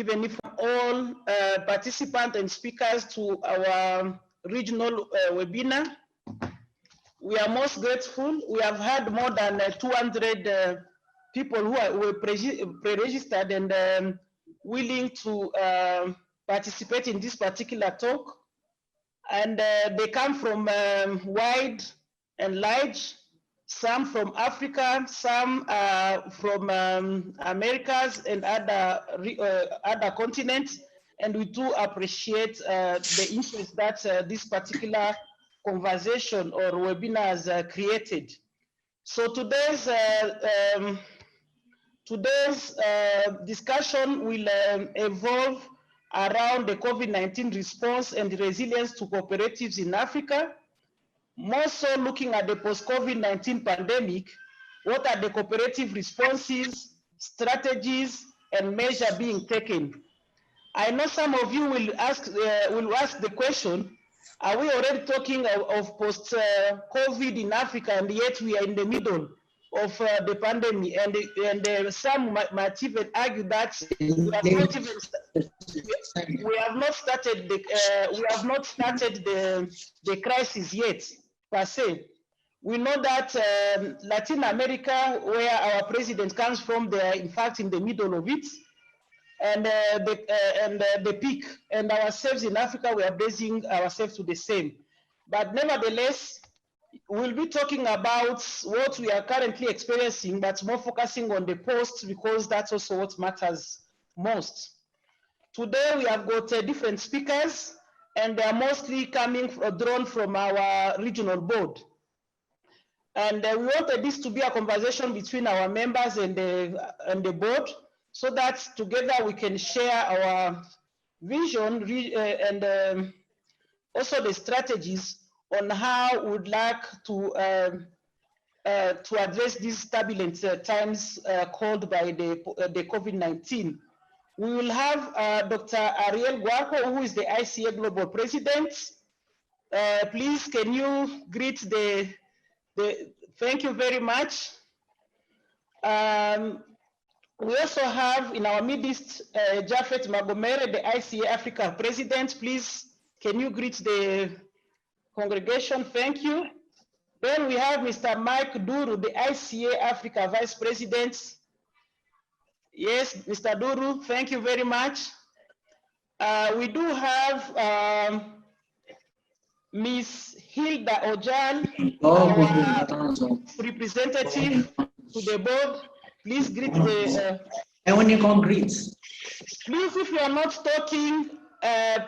even if all participants and speakers to our regional webinar. We are most grateful. We have had more than 200 people who were pre-registered and willing to participate in this particular talk. And they come from wide and large, some from Africa, some from Americas and other continents. And we do appreciate the interest that this particular conversation or webinar has created. So today's discussion will evolve around the COVID-19 response and resilience to cooperatives in Africa, more so looking at the post-COVID-19 pandemic. What are the cooperative responses, strategies, and measures being taken? I know some of you will ask the question, are we already talking of post-COVID in Africa, and yet we are in the middle of the pandemic? And some might even argue that we have not started the crisis yet, per se. We know that Latin America, where our president comes from, they are in fact in the middle of it. And the peak, and ourselves in Africa, we are basing ourselves to the same. But nevertheless, we'll be talking about what we are currently experiencing, but more focusing on the post, because that's also what matters most. Today, we have got different speakers, and they are mostly drawn from our regional board. And we wanted this to be a conversation between our members and the board, so that together we can share our vision and also the strategies on how we would like to address these turbulent times called by the COVID-19. We will have Dr. Ariel Guarco, who is the ICA Global President. Please, can you greet thank you very much. We also have in our midst Geoffrey Asira, the ICA-Africa President. Please, can you greet the congregation? Thank you. Then we have Mr. Mike Duru, the ICA-Africa Vice President. Yes, Mr. Duru, thank you very much. We do have Ms. Hilda Ojal, representative to the board. Please greet the... Please, if you are not talking,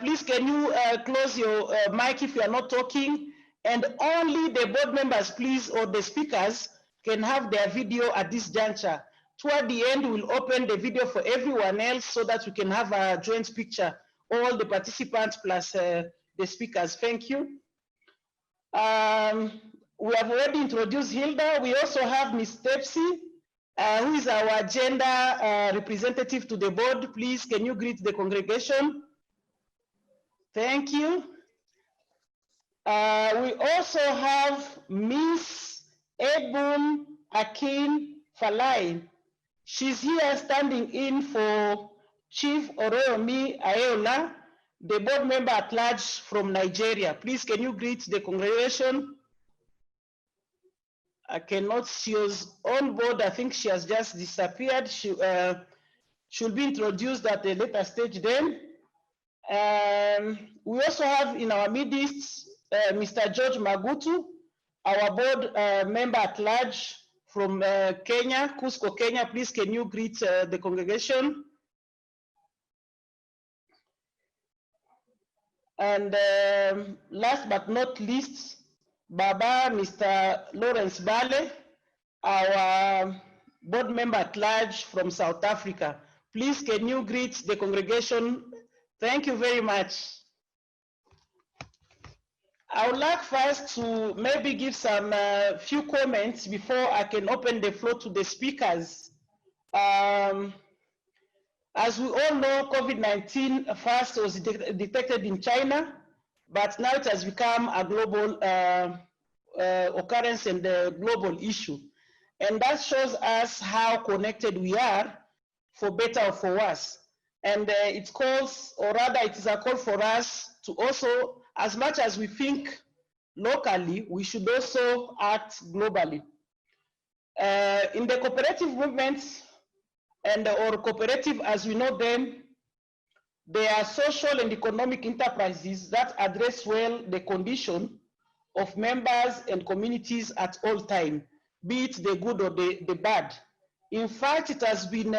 please can you close your mic if you are not talking, and only the board members, please, or the speakers can have their video at this juncture. Toward the end, we'll open the video for everyone else so that we can have a joint picture, all the participants plus the speakers. Thank you. We have already introduced Hilda. We also have Ms. Tepsi, who is our agenda representative to the board. Please, can you greet the congregation? Thank you. We also have Ms. Ebun Akin Falai. She's here standing in for Chief Oroyomi Aeola, the board member at large from Nigeria. Please, can you greet the congregation? I cannot see us on board. I think she has just disappeared. She'll be introduced at a later stage then. We also have in our midst Mr. George Magutu, our board member at large from Kenya, Cusco, Kenya. Please, can you greet the congregation? And last but not least, Baba, Mr. Lawrence Bale, our board member at large from South Africa. Please, can you greet the congregation? Thank you very much. I would like first to maybe give some few comments before I can open the floor to the speakers. As we all know, COVID-19 first was detected in China, but now it has become a global occurrence and a global issue. And that shows us how connected we are, for better or for worse. And it calls, or rather it is a call for us to also, as much as we think locally, we should also act globally. In the cooperative movement, and or cooperative as we know them, they are social and economic enterprises that address well the condition of members and communities at all time, be it the good or the bad. In fact, it has been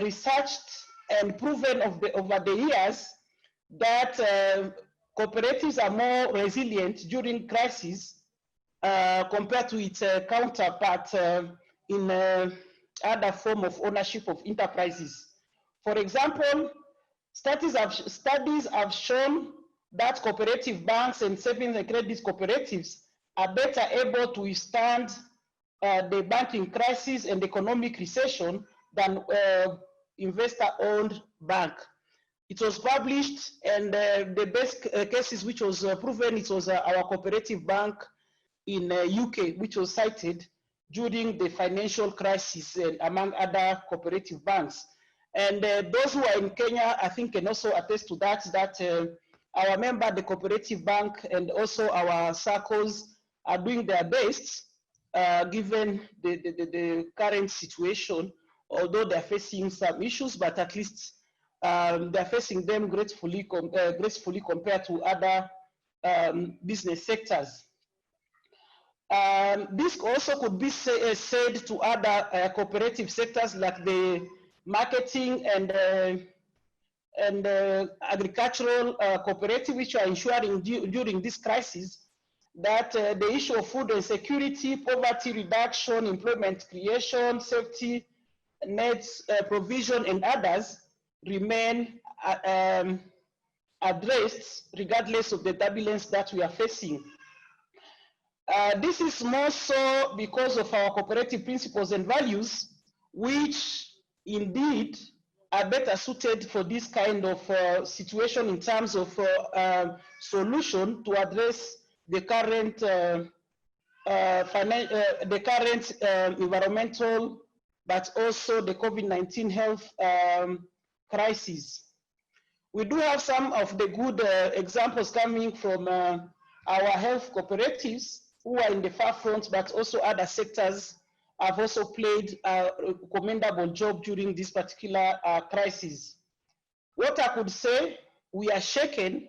researched and proven over the years that cooperatives are more resilient during crises compared to its counterpart in other form of ownership of enterprises. For example, studies have shown that cooperative banks and savings and credit cooperatives are better able to withstand the banking crisis and economic recession than investor-owned bank. It was published, and the best cases which was proven, it was our cooperative bank in UK, which was cited during the financial crisis, among other cooperative banks. And those who are in Kenya, I think, can also attest to that, our member, the cooperative bank, and also our circles are doing their best, given the current situation, although they're facing some issues, but at least they're facing them gracefully compared to other business sectors. This also could be said to other cooperative sectors like the marketing and agricultural cooperative, which are ensuring during this crisis that the issue of food and security, poverty reduction, employment creation, safety nets provision, and others remain addressed regardless of the turbulence that we are facing. This is more so because of our cooperative principles and values, which indeed are better suited for this kind of situation in terms of solution to address the current environmental, but also the COVID-19 health crisis. We do have some of the good examples coming from our health cooperatives who are in the far front, but also other sectors have also played a commendable job during this particular crisis. What I could say, we are shaken,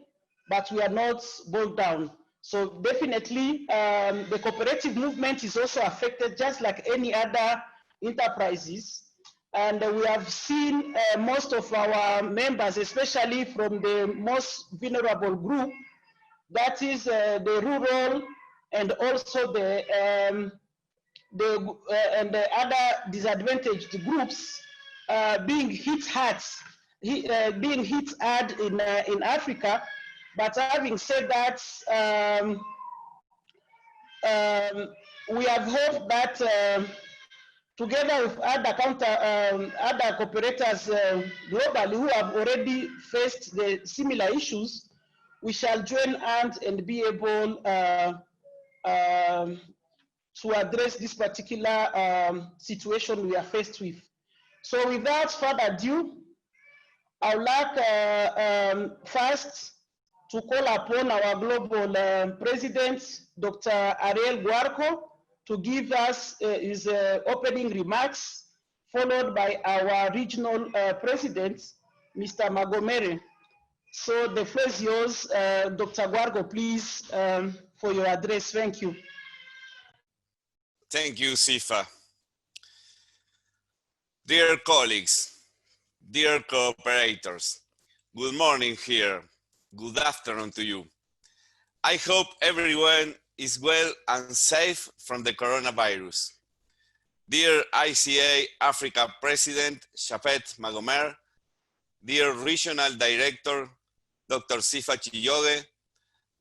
but we are not bogged down. So definitely the cooperative movement is also affected just like any other enterprises. And we have seen most of our members, especially from the most vulnerable group, that is the rural and also the other disadvantaged groups being hit hard in Africa. But having said that, we have hoped that together with other other cooperators globally who have already faced the similar issues, we shall join hands and be able to address this particular situation we are faced with. So without further ado, I would like first to call upon our global president, Dr. Ariel Guarco, to give us his opening remarks, followed by our regional president, Mr. Magomere. So the floor is yours, Dr. Guarco, please, for your address. Thank you. Thank you, Sifa. Dear colleagues, dear cooperators, good morning here. Good afternoon to you. I hope everyone is well and safe from the coronavirus. Dear ICA-Africa President Chapet Magomer, dear Regional Director Dr. Sifa Chiyoge,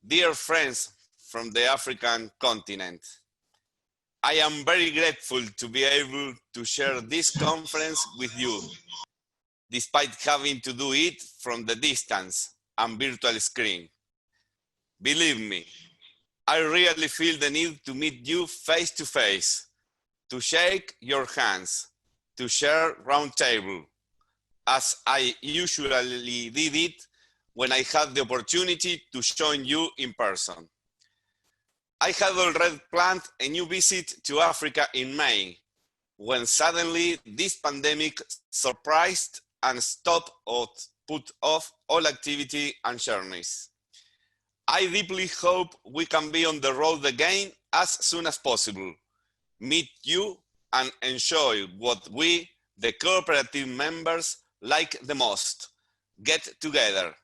dear friends from the African continent, I am very grateful to be able to share this conference with you, despite having to do it from the distance and virtual screen. Believe me, I really feel the need to meet you face to face, to shake your hands, to share round table, as I usually did it when I had the opportunity to join you in person. I had already planned a new visit to Africa in May, when suddenly this pandemic surprised and stopped or put off all activity and journeys. I deeply hope we can be on the road again as soon as possible, meet you and enjoy what we, the cooperative members, like the most. Get together,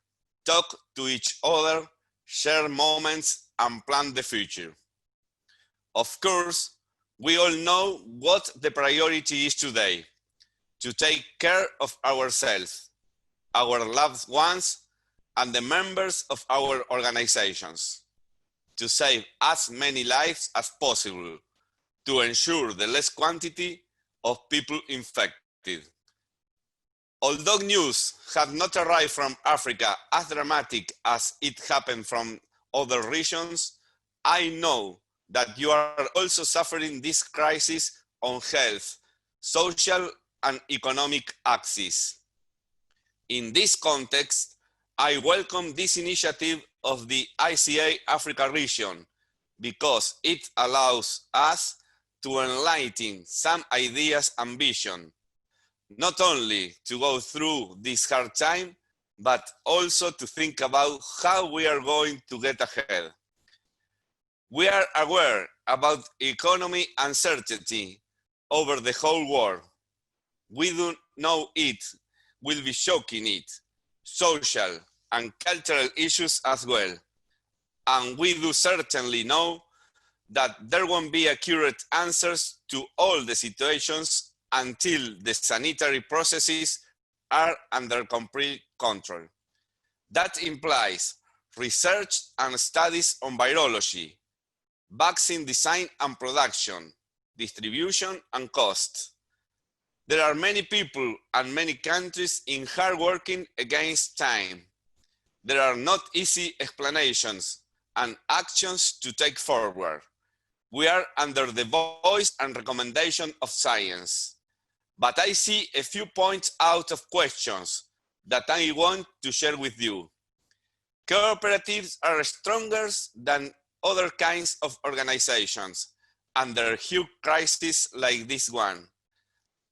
talk to each other, share moments and plan the future. Of course, we all know what the priority is today: to take care of ourselves, our loved ones, and the members of our organizations, to save as many lives as possible, to ensure the less quantity of people infected. Although news have not arrived from Africa as dramatic as it happened from other regions, I know that you are also suffering this crisis on health, social, and economic axis. In this context, I welcome this initiative of the ICA-Africa region because it allows us to enlighten some ideas and vision, not only to go through this hard time, but also to think about how we are going to get ahead. We are aware about economic uncertainty over the whole world. We do know it will be shocking it, social and cultural issues as well. And we do certainly know that there won't be accurate answers to all the situations until the sanitary processes are under complete control. That implies research and studies on virology, vaccine design and production, distribution and cost. There are many people and many countries in hard working against time. There are not easy explanations and actions to take forward. We are under the voice and recommendation of science. But I see a few points out of questions that I want to share with you. Cooperatives are stronger than other kinds of organizations under huge crises like this one.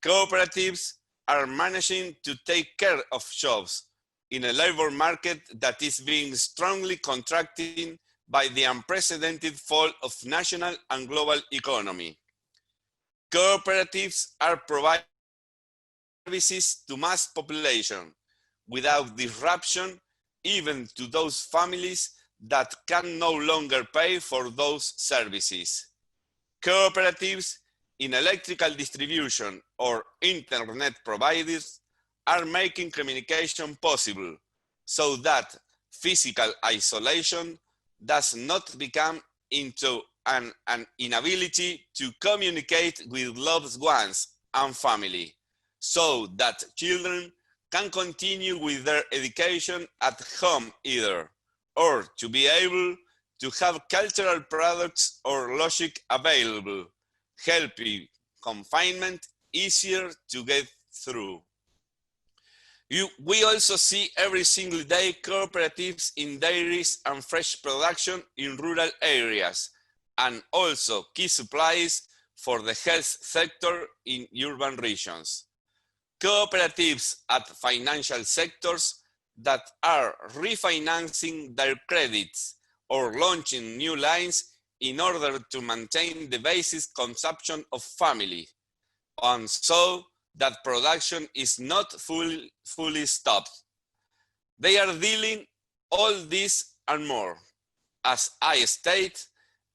Cooperatives are managing to take care of jobs in a labor market that is being strongly contracting by the unprecedented fall of national and global economy. Cooperatives are providing services to mass population without disruption, even to those families that can no longer pay for those services. Cooperatives in electrical distribution or internet providers are making communication possible so that physical isolation does not become into an inability to communicate with loved ones and family, so that children can continue with their education at home either, or to be able to have cultural products or logic available, helping confinement easier to get through. We also see every single day cooperatives in dairies and fresh production in rural areas, and also key supplies for the health sector in urban regions. Cooperatives at financial sectors that are refinancing their credits or launching new lines in order to maintain the basic consumption of family, and so that production is not fully stopped. They are dealing all this and more, as I state,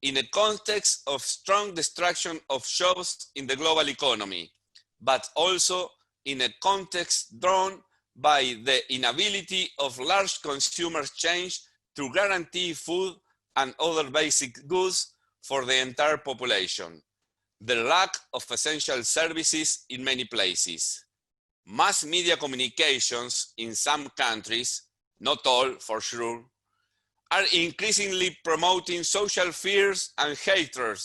in a context of strong destruction of jobs in the global economy, but also in a context drawn by the inability of large consumer chains to guarantee food and other basic goods for the entire population, the lack of essential services in many places. Mass media communications in some countries, not all for sure, are increasingly promoting social fears and hatred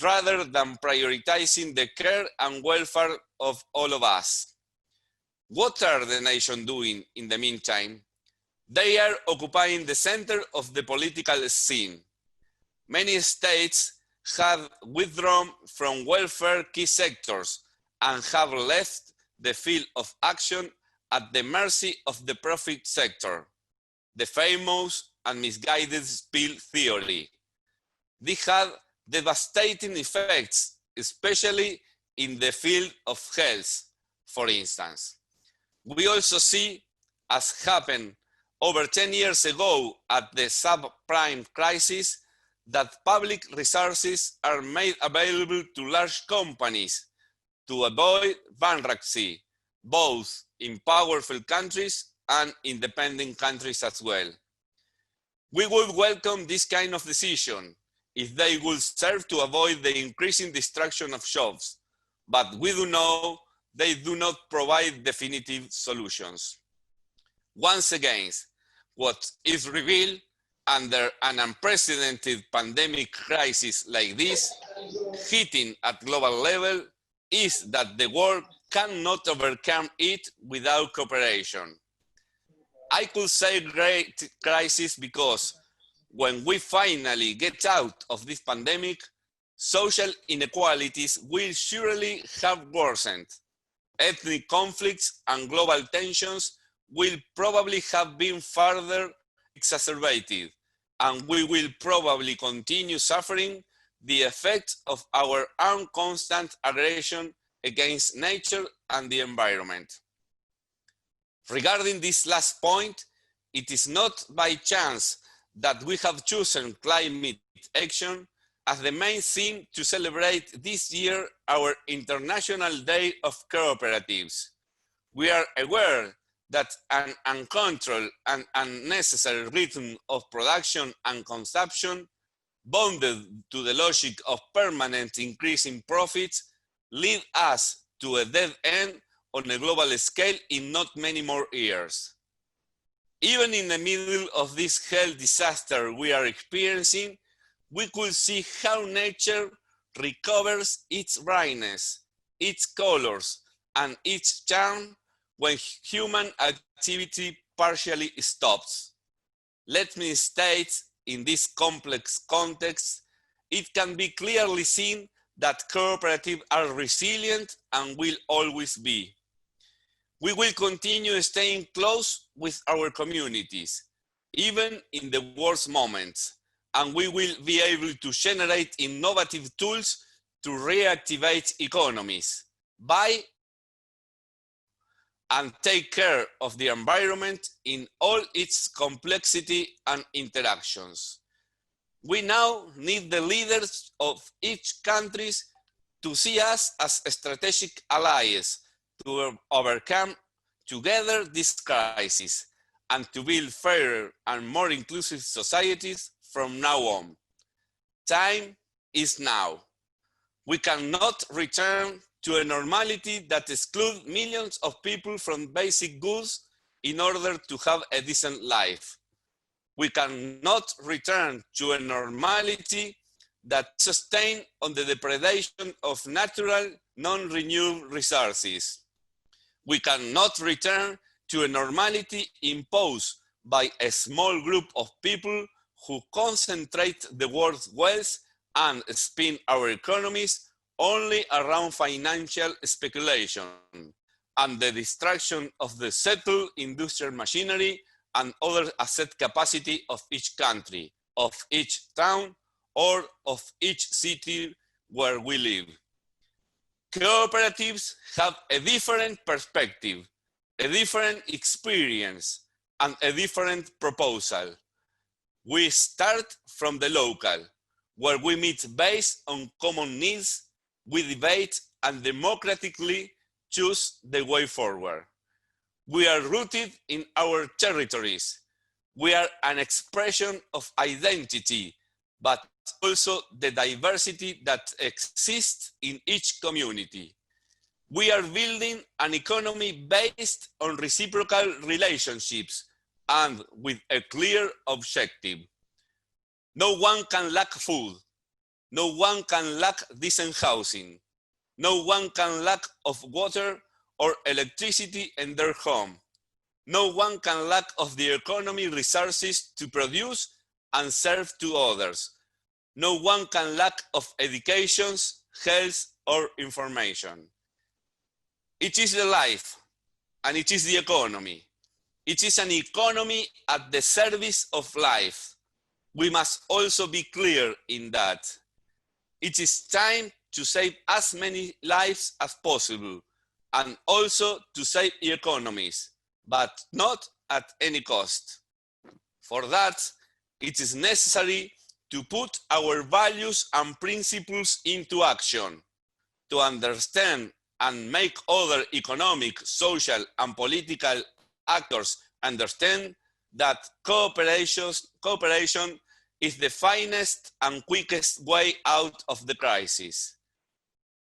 rather than prioritizing the care and welfare of all of us. What are the nations doing in the meantime? They are occupying the center of the political scene. Many states have withdrawn from welfare key sectors and have left the field of action at the mercy of the profit sector, the famous and misguided spill theory. This had devastating effects, especially in the field of health, for instance. We also see, as happened over 10 years ago at the subprime crisis, that public resources are made available to large companies to avoid bankruptcy, both in powerful countries and independent countries as well. We would welcome this kind of decision if they would serve to avoid the increasing destruction of jobs, but we do know they do not provide definitive solutions. Once again, what is revealed under an unprecedented pandemic crisis like this, hitting at global level, is that the world cannot overcome it without cooperation. I could say great crisis because when we finally get out of this pandemic, social inequalities will surely have worsened. Ethnic conflicts and global tensions will probably have been further exacerbated, and we will probably continue suffering the effects of our own constant aggression against nature and the environment. Regarding this last point, it is not by chance that we have chosen climate action as the main theme to celebrate this year our International Day of Cooperatives. We are aware that an uncontrolled and unnecessary rhythm of production and consumption, bonded to the logic of permanent increase in profits, lead us to a dead end on a global scale in not many more years. Even in the middle of this health disaster we are experiencing, we could see how nature recovers its brightness, its colors, and its charm when human activity partially stops. Let me state, in this complex context, it can be clearly seen that cooperatives are resilient and will always be. We will continue staying close with our communities, even in the worst moments, and we will be able to generate innovative tools to reactivate economies, buy and take care of the environment in all its complexity and interactions. We now need the leaders of each country to see us as strategic allies to overcome together this crisis and to build fairer and more inclusive societies from now on. Time is now. We cannot return to a normality that excludes millions of people from basic goods in order to have a decent life. We cannot return to a normality that is sustained on the depredation of natural, non-renewable resources. We cannot return to a normality imposed by a small group of people who concentrate the world's wealth and spin our economies only around financial speculation and the destruction of the settled industrial machinery and other asset capacity of each country, of each town, or of each city where we live. Cooperatives have a different perspective, a different experience, and a different proposal. We start from the local, where we meet based on common needs, we debate and democratically choose the way forward. We are rooted in our territories. We are an expression of identity, but also the diversity that exists in each community. We are building an economy based on reciprocal relationships and with a clear objective. No one can lack food. No one can lack decent housing. No one can lack of water or electricity in their home. No one can lack of the economy resources to produce and serve to others. No one can lack of education, health, or information. It is the life, and it is the economy. It is an economy at the service of life. We must also be clear in that. It is time to save as many lives as possible, and also to save economies, but not at any cost. For that, it is necessary to put our values and principles into action, to understand and make other economic, social, and political actors understand that cooperation is the finest and quickest way out of the crisis.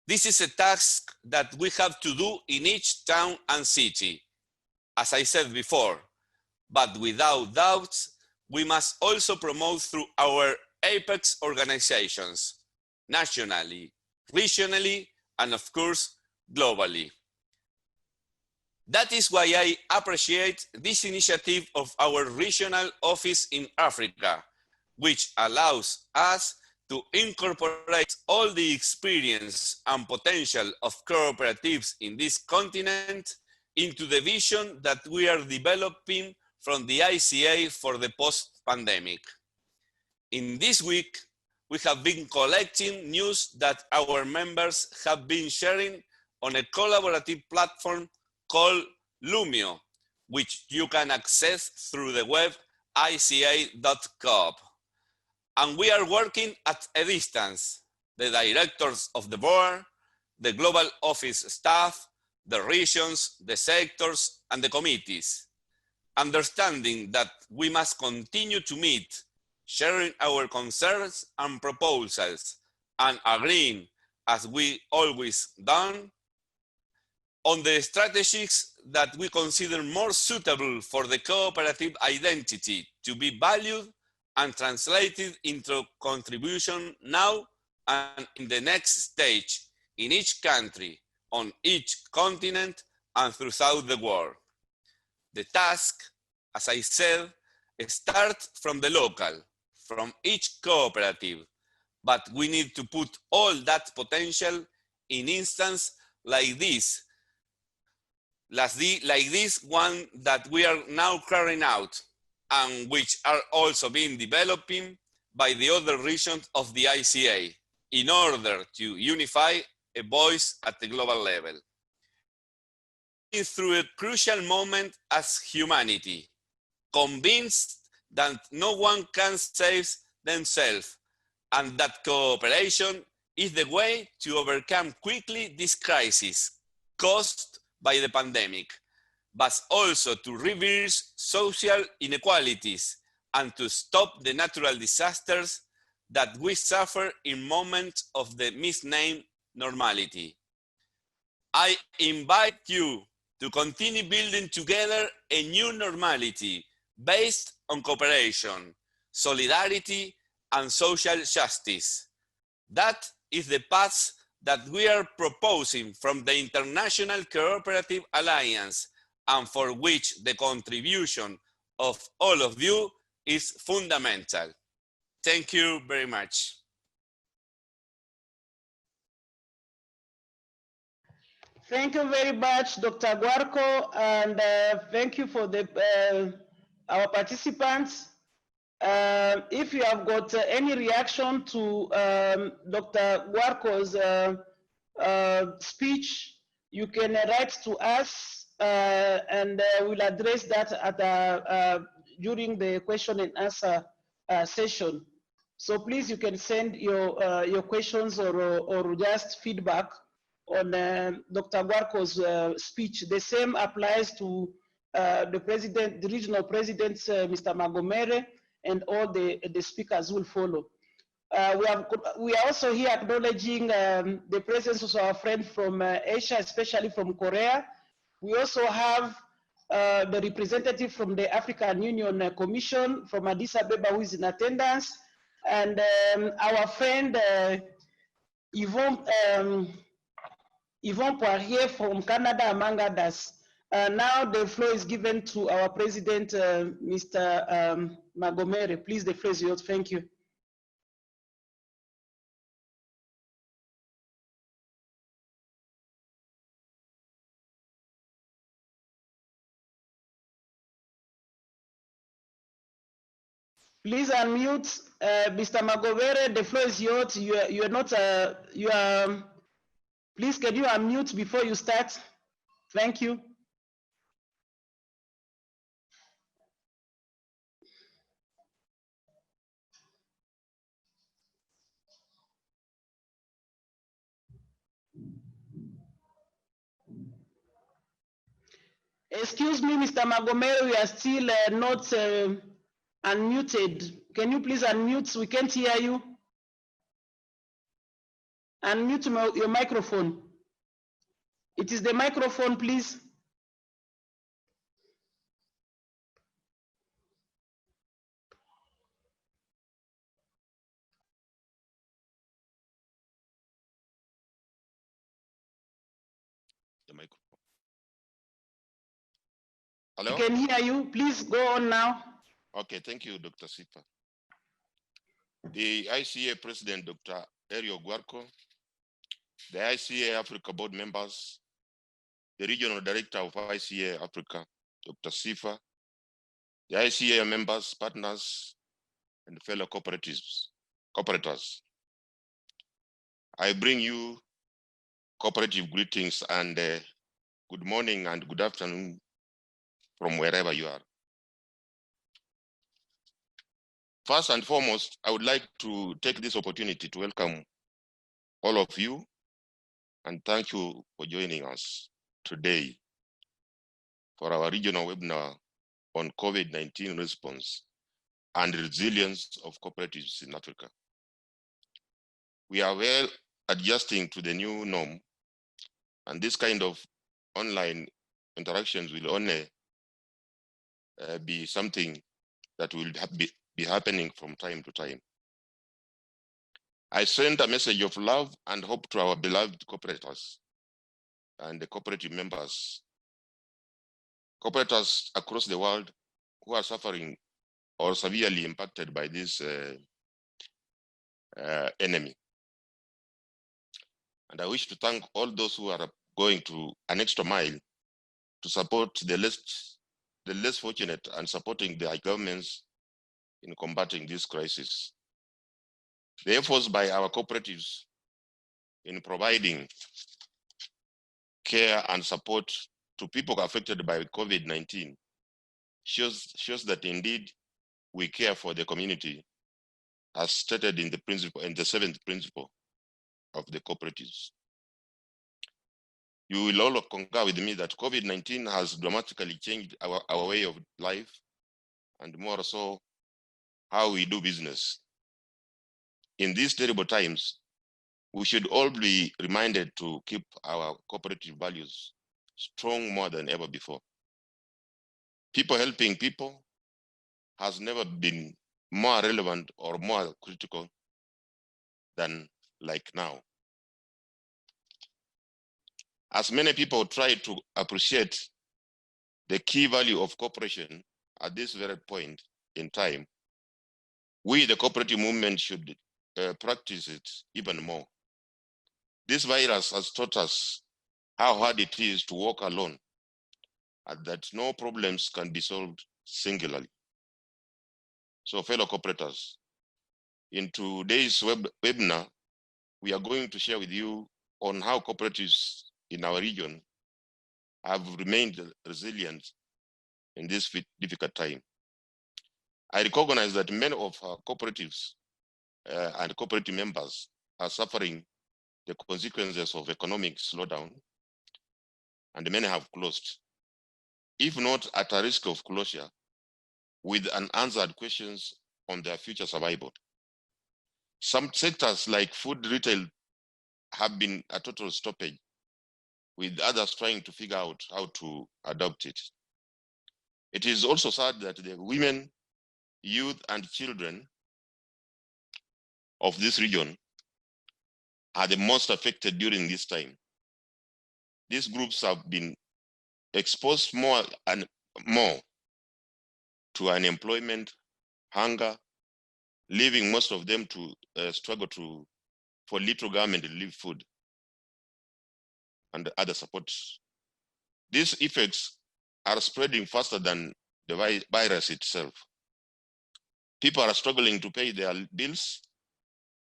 This is a task that we have to do in each town and city, as I said before, but without doubt, we must also promote through our apex organizations, nationally, regionally, and of course, globally. That is why I appreciate this initiative of our regional office in Africa, which allows us to incorporate all the experience and potential of cooperatives in this continent into the vision that we are developing from the ICA for the post-pandemic. In this week, we have been collecting news that our members have been sharing on a collaborative platform called Lumio, which you can access through the web ICA.coop. And we are working at a distance. The directors of the board, the global office staff, the regions, the sectors, and the committees, understanding that we must continue to meet, sharing our concerns and proposals, and agreeing, as we always done, on the strategies that we consider more suitable for the cooperative identity to be valued and translated into contribution now and in the next stage in each country, on each continent, and throughout the world. The task, as I said, starts from the local, from each cooperative, but we need to put all that potential in instances like this one that we are now carrying out, and which are also being developing by the other regions of the ICA in order to unify a voice at the global level. Through a crucial moment as humanity, convinced that no one can save themselves and that cooperation is the way to overcome quickly this crisis caused by the pandemic, but also to reverse social inequalities and to stop the natural disasters that we suffer in moments of the misnamed normality. I invite you to continue building together a new normality based on cooperation, solidarity, and social justice. That is the path that we are proposing from the International Cooperative Alliance, and for which the contribution of all of you is fundamental. Thank you very much. Thank you very much, Dr. Guarco, and thank you for our participants. If you have got any reaction to Dr. Guarco's speech, you can write to us and we'll address that at during the question and answer session. So please, you can send your questions or just feedback on Dr. Guarco's speech. The same applies to the regional presidents, Mr. Magomere, and all the speakers will follow. We are also here acknowledging the presence of our friend from Asia, especially from Korea. We also have the representative from the African Union Commission from Addis Ababa who is in attendance, and our friend Yvonne Yvonne Poirier from Canada, among others. Now the floor is given to our president, Mr. Magomere. Please, the floor is yours. Thank you. Please unmute, Mr. Magomere. The floor is yours. You are not. Please, can you unmute before you start? Thank you. Excuse me, Mr. Magomere, we are still not unmuted. Can you please unmute? We can't hear you. Unmute your microphone. It is the microphone, please. The microphone. Hello? We can hear you. Please go on now. Okay, thank you, Dr. Sifa. The ICA President, Dr. Erio Guarco, the ICA-Africa board members, the Regional Director of ICA-Africa, Dr. Sifa, the ICA members, partners, and fellow cooperatives. I bring you cooperative greetings and good morning and good afternoon from wherever you are. First and foremost, I would like to take this opportunity to welcome all of you and thank you for joining us today for our regional webinar on COVID-19 response and resilience of cooperatives in Africa. We are well adjusting to the new norm, and this kind of online interactions will only be something that will be happening from time to time. I send a message of love and hope to our beloved cooperators and the cooperative members, cooperators across the world who are suffering or severely impacted by this enemy. And I wish to thank all those who are going to an extra mile to support the less fortunate and supporting their governments in combating this crisis. The efforts by our cooperatives in providing care and support to people affected by COVID-19 shows that indeed we care for the community, as stated in the principle, in the 7th principle of the cooperatives. You will all concur with me that COVID-19 has dramatically changed our way of life, and more so how we do business. In these terrible times, we should all be reminded to keep our cooperative values strong more than ever before. People helping people has never been more relevant or more critical than like now. As many people try to appreciate the key value of cooperation at this very point in time, we, the cooperative movement, should practice it even more. This virus has taught us how hard it is to walk alone, and that no problems can be solved singularly. So, fellow cooperators, in today's webinar, we are going to share with you on how cooperatives in our region have remained resilient in this difficult time. I recognize that many of our cooperatives and cooperative members are suffering the consequences of economic slowdown, and many have closed, if not at a risk of closure, with unanswered questions on their future survival. Some sectors like food retail have been a total stoppage, with others trying to figure out how to adopt it. It is also sad that the women, youth, and children of this region are the most affected during this time. these groups have been exposed more and more to unemployment, hunger, leaving most of them to struggle for little government relief food and other supports. These effects are spreading faster than the virus itself. People are struggling to pay their bills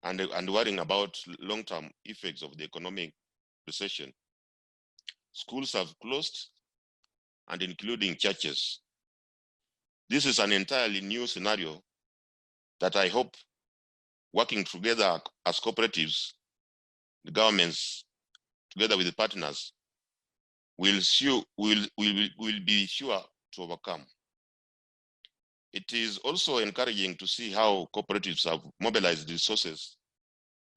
and worrying about long-term effects of the economic recession. Schools have closed, and including churches. This is an entirely new scenario that I hope, working together as cooperatives, the governments, together with the partners, will be sure to overcome. It is also encouraging to see how cooperatives have mobilized resources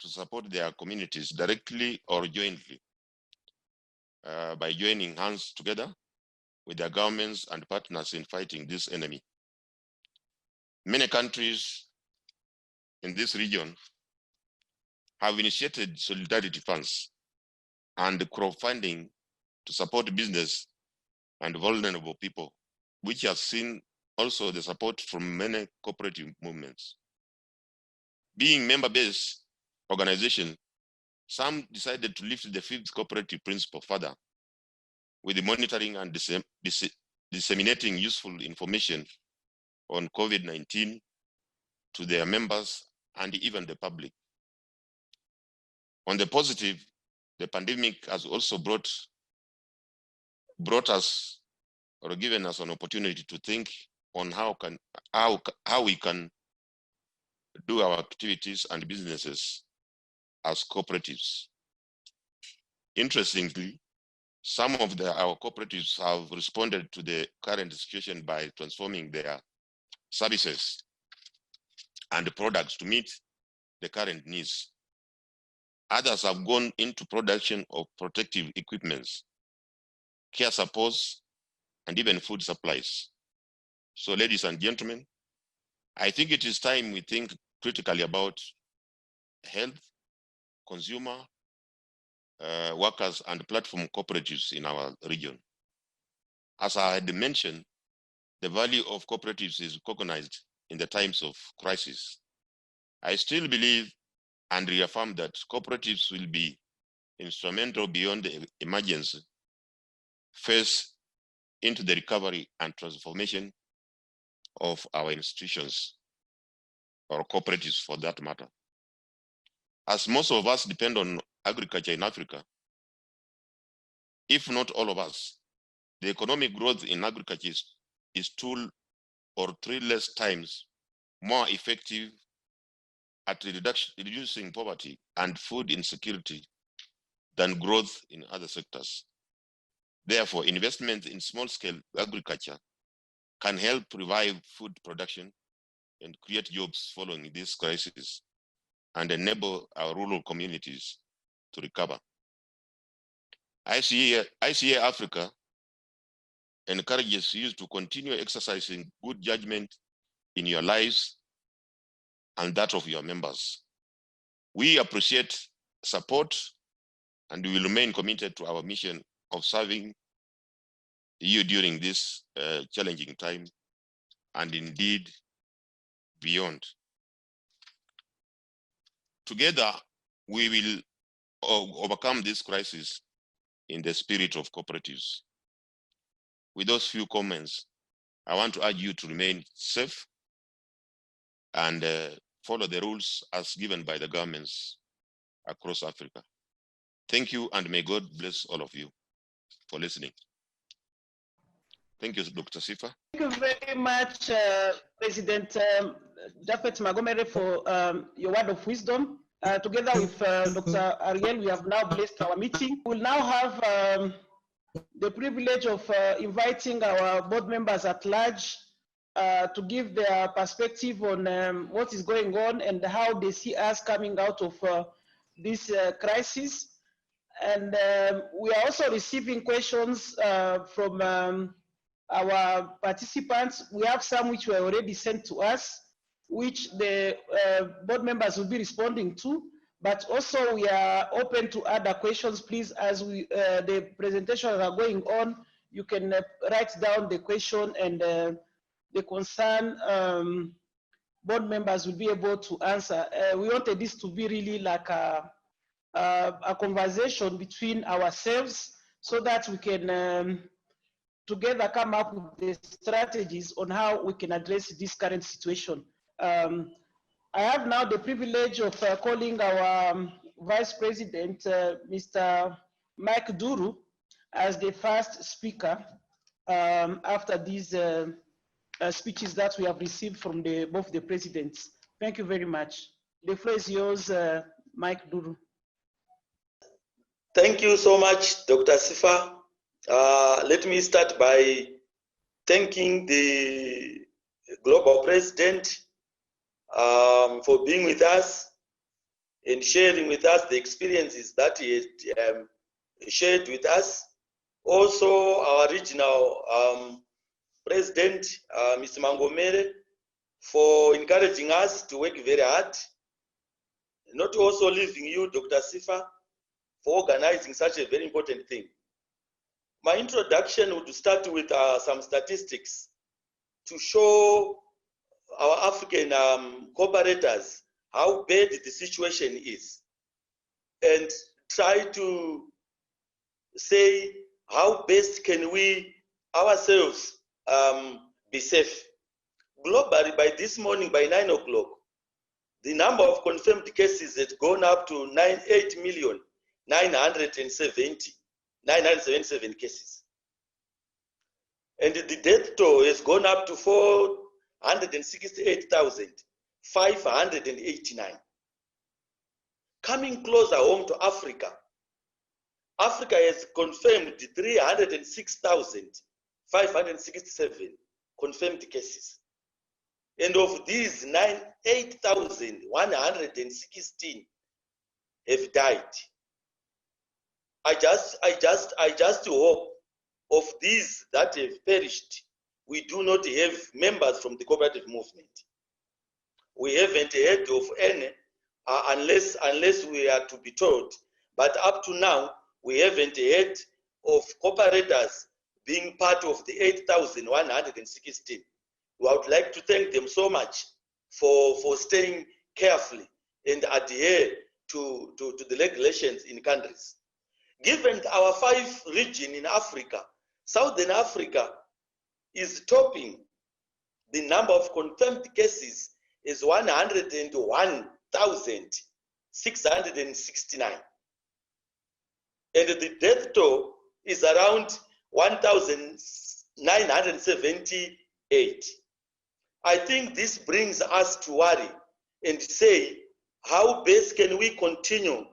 to support their communities directly or jointly by joining hands together with their governments and partners in fighting this enemy. Many countries in this region have initiated solidarity funds and crowdfunding to support business and vulnerable people, which has seen also the support from many cooperative movements. Being member-based organization, some decided to lift the fifth cooperative principle further with the monitoring and disseminating useful information on COVID-19 to their members and even the public. On the positive, the pandemic has also brought us or given us an opportunity to think on how we can do our activities and businesses as cooperatives. Interestingly, some of our cooperatives have responded to the current situation by transforming their services and products to meet the current needs. Others have gone into production of protective equipments, care supports, and even food supplies. So, ladies and gentlemen, I think it is time we think critically about health, consumer, workers, and platform cooperatives in our region. As I had mentioned, the value of cooperatives is recognized in the times of crisis. I still believe and reaffirm that cooperatives will be instrumental beyond the emergency phase into the recovery and transformation of our institutions, or cooperatives for that matter. As most of us depend on agriculture in Africa, if not all of us, the economic growth in agriculture is 2 or 3 less times more effective at reducing poverty and food insecurity than growth in other sectors. Therefore, investment in small-scale agriculture can help revive food production and create jobs following this crisis and enable our rural communities to recover. ICA-Africa encourages you to continue exercising good judgment in your lives and that of your members. We appreciate support and we will remain committed to our mission of serving you during this challenging time and indeed beyond. Together, we will overcome this crisis in the spirit of cooperatives. With those few comments, I want to urge you to remain safe and follow the rules as given by the governments across Africa. Thank you, and may God bless all of you for listening. Thank you, Dr. Sifa. Thank you very much, President Japhet Magomere, for your word of wisdom. Together with Dr. Ariel, we have now blessed our meeting. We'll now have the privilege of inviting our board members at large to give their perspective on what is going on and how they see us coming out of this crisis. And we are also receiving questions from our participants. We have some which were already sent to us, which the board members will be responding to. but also we are open to other questions. Please, as the presentations are going on, you can write down the question, and the concerned board members will be able to answer. We wanted this to be really like a conversation between ourselves, so that we can together come up with the strategies on how we can address this current situation. I have now the privilege of calling our Vice President, Mr. Mike Duru, as the first speaker after these speeches that we have received from both the presidents. Thank you very much. The floor is yours, Mike Duru. Thank you so much, Dr. Sifa. Let me start by thanking the Global President for being with us and sharing with us the experiences that he had shared with us. Also, our regional President, Mr. Mangomere, for encouraging us to work very hard. Not also leaving you, Dr. Sifa, for organizing such a very important thing. My introduction would start with some statistics to show our African cooperators how bad the situation is, and try to say how best can we ourselves be safe. Globally, by this morning, by 9 o'clock, the number of confirmed cases had gone up to 977 cases. And the death toll has gone up to 468,589. Coming closer home to Africa, Africa has confirmed 306,567 confirmed cases. And of these, 8,116 have died. I just hope of these that have perished, we do not have members from the cooperative movement. We haven't heard of any unless we are to be told. But up to now, we haven't heard of cooperators being part of the 8,116. I would like to thank them so much for staying carefully and adhere to the regulations in countries. Given our 5 regions in Africa, Southern Africa is topping. The number of confirmed cases is 101,669. And the death toll is around 1,978. I think this brings us to worry and say, how best can we continue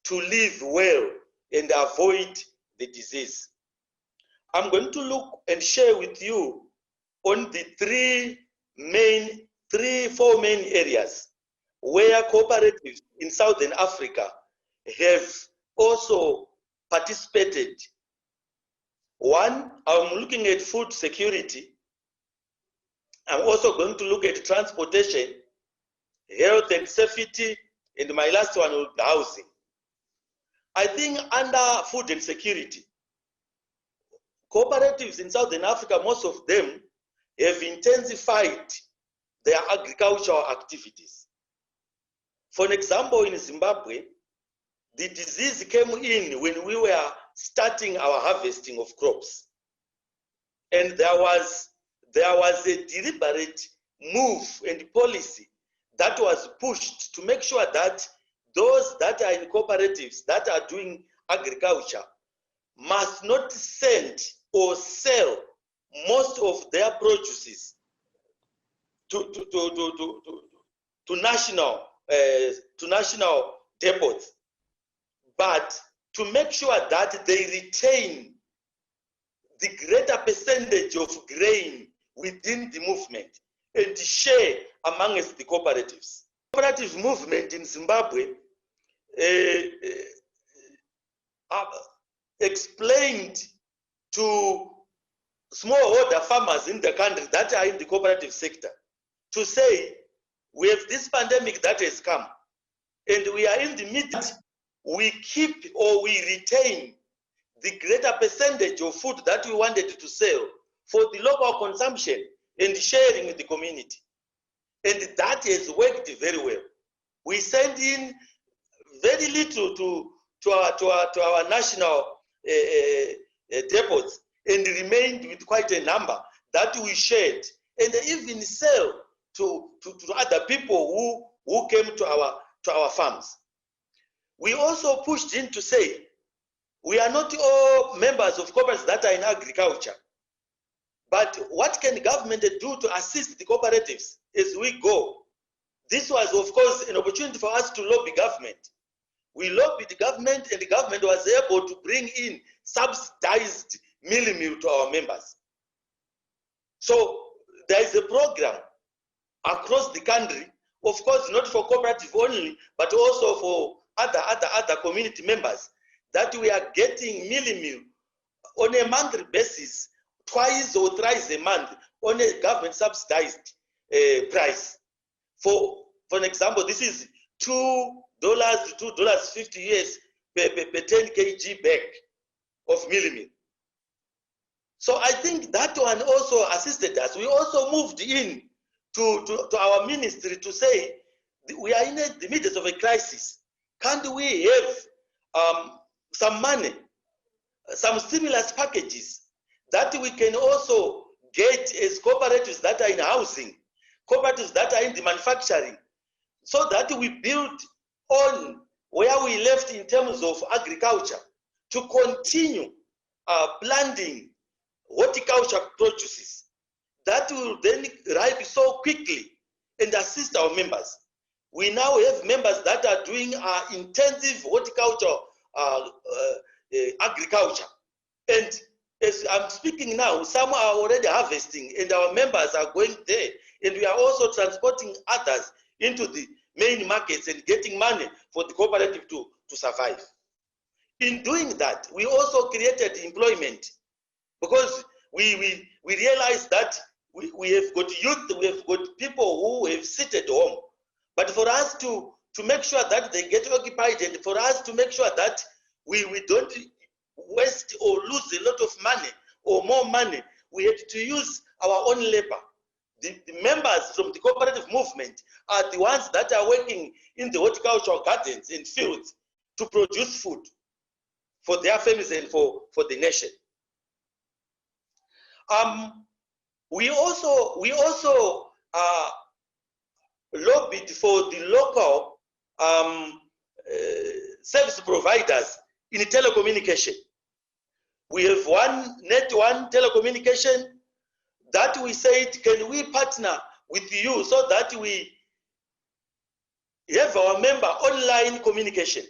to live well and avoid the disease? I'm going to look and share with you on the 4 main areas where cooperatives in Southern Africa have also participated. One, I'm looking at food security. I'm also going to look at transportation, health and safety, and my last one will be housing. I think under food and security, cooperatives in Southern Africa, most of them have intensified their agricultural activities. For an example, in Zimbabwe, the disease came in when we were starting our harvesting of crops. And there was a deliberate move and policy that was pushed to make sure that those that are in cooperatives that are doing agriculture must not send or sell most of their produces to national depots, but to make sure that they retain the greater percentage of grain within the movement and share amongst the cooperatives. Cooperative movement in Zimbabwe explained to smallholder farmers in the country that are in the cooperative sector to say, we have this pandemic that has come, and we are in the middle, we keep or we retain the greater percentage of food that we wanted to sell for the local consumption and sharing with the community. And that has worked very well. We send in very little to our national depots and remained with quite a number that we shared and even sell to other people who came to our farms. We also pushed in to say we are not all members of cooperatives that are in agriculture, but what can government do to assist the cooperatives as we go? This was, of course, an opportunity for us to lobby government. We lobbied the government, and the government was able to bring in subsidized meal to our members. So there is a program across the country, of course, not for cooperative only, but also for other community members, that we are getting meal on a monthly basis, twice or thrice a month, on a government subsidized price. For an example, this is $2 to $2.50 US per 10 kg bag of meal. So I think that one also assisted us. We also moved in to our ministry to say we are in the midst of a crisis. Can't we have some money, some stimulus packages that we can also get as cooperatives that are in housing, cooperatives that are in the manufacturing, so that we build on where we left in terms of agriculture to continue planting horticulture produces that will then ripe so quickly and assist our members. We now have members that are doing intensive horticulture agriculture. And as I'm speaking now, some are already harvesting and our members are going there. And we are also transporting others into the main markets and getting money for the cooperative to survive. In doing that, we also created employment because we realized that we have got youth, we have got people who have sit at home. But for us to make sure that they get occupied and for us to make sure that we don't waste or lose a lot of money or more money, we had to use our own labor. The members from the cooperative movement are the ones that are working in the horticultural gardens and fields to produce food for their families and for the nation. We also lobbied for the local service providers in telecommunication. We have one telecommunication that we said, can we partner with you so that we have our member online communication?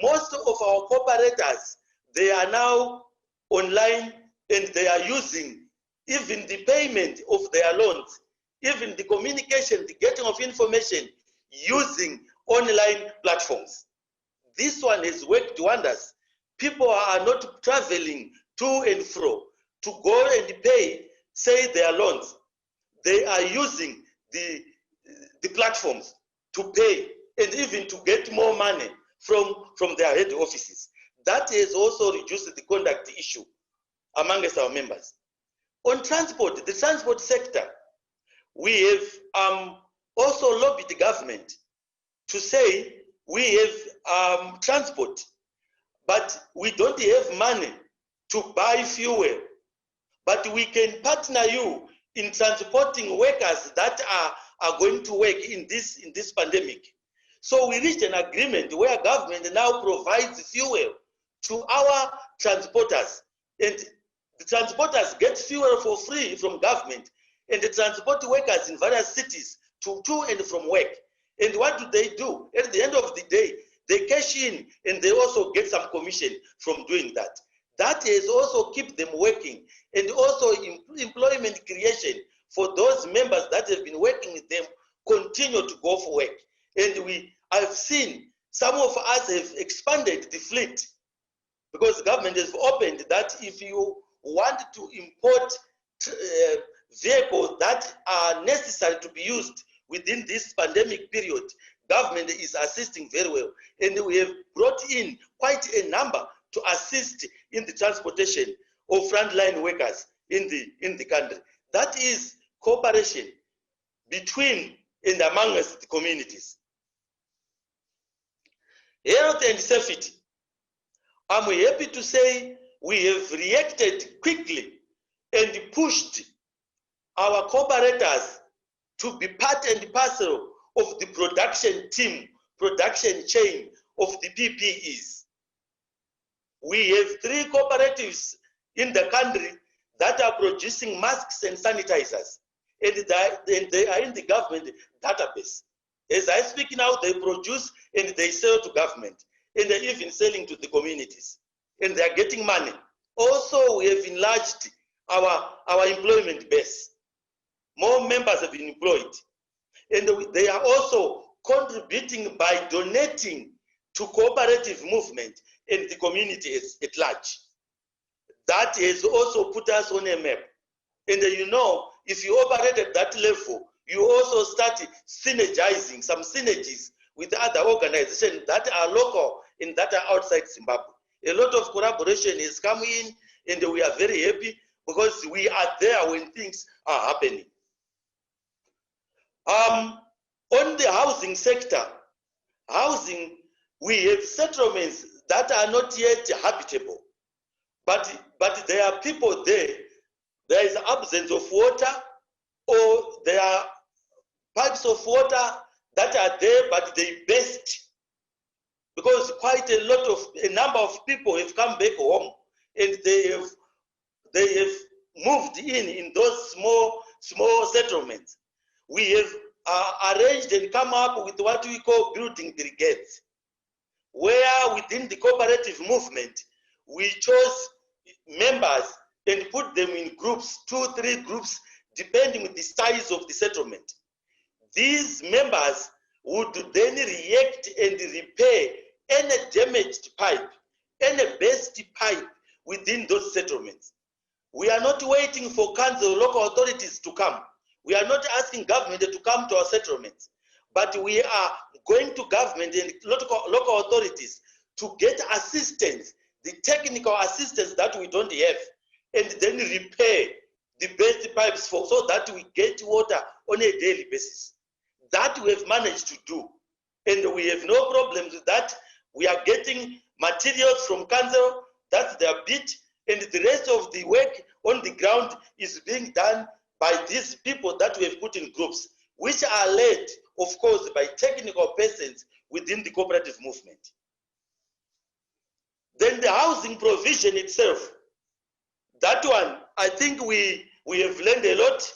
Most of our cooperators, they are now online and they are using even the payment of their loans, even the communication, the getting of information using online platforms. This one has worked wonders. People are not traveling to and fro to go and pay, say, their loans. They are using the platforms to pay and even to get more money from their head offices. That has also reduced the conduct issue amongst our members. On transport, the transport sector, we have also lobbied the government to say we have transport, but we don't have money to buy fuel, but we can partner you in transporting workers that are going to work in this pandemic. So we reached an agreement where government now provides fuel to our transporters, and the transporters get fuel for free from government, and the transport workers in various cities to and from work. And what do they do? At the end of the day, they cash in and they also get some commission from doing that. That is also keep them working, and also employment creation for those members that have been working with them continue to go for work. And I've seen some of us have expanded the fleet because the government has opened that if you want to import vehicles that are necessary to be used within this pandemic period, government is assisting very well. And we have brought in quite a number to assist in the transportation of frontline workers in the country. That is cooperation between and among us, the communities. Health and safety. I'm happy to say we have reacted quickly and pushed our cooperators to be part and parcel of the production team, production chain of the PPEs. We have 3 cooperatives in the country that are producing masks and sanitizers, and they are in the government database. As I speak now, they produce and they sell to government, and they're even selling to the communities, and they are getting money. Also, we have enlarged our employment base. More members have been employed, and they are also contributing by donating to cooperative movement and the community at large. That has also put us on a map. And you know, if you operate at that level, you also start synergizing some synergies with other organizations that are local and that are outside Zimbabwe. A lot of collaboration is coming in, and we are very happy because we are there when things are happening. On the housing sector, housing, we have settlements that are not yet habitable, but there are people there. There is absence of water, or there are pipes of water that are there, but they burst because quite a number of people have come back home, and they have moved in those small settlements. We have arranged and come up with what we call building brigades, where within the cooperative movement, we chose members and put them in groups, 2-3 groups, depending on the size of the settlement. These members would then react and repair any damaged pipe, any burst pipe within those settlements. We are not waiting for council, local authorities to come. We are not asking government to come to our settlements, but we are going to government and local authorities to get assistance, the technical assistance that we don't have, and then repair the burst pipes so that we get water on a daily basis. That we have managed to do, and we have no problems with that. We are getting materials from council, that's their bit, and the rest of the work on the ground is being done by these people that we have put in groups, which are led, of course, by technical persons within the cooperative movement. Then the housing provision itself, that one, I think we have learned a lot.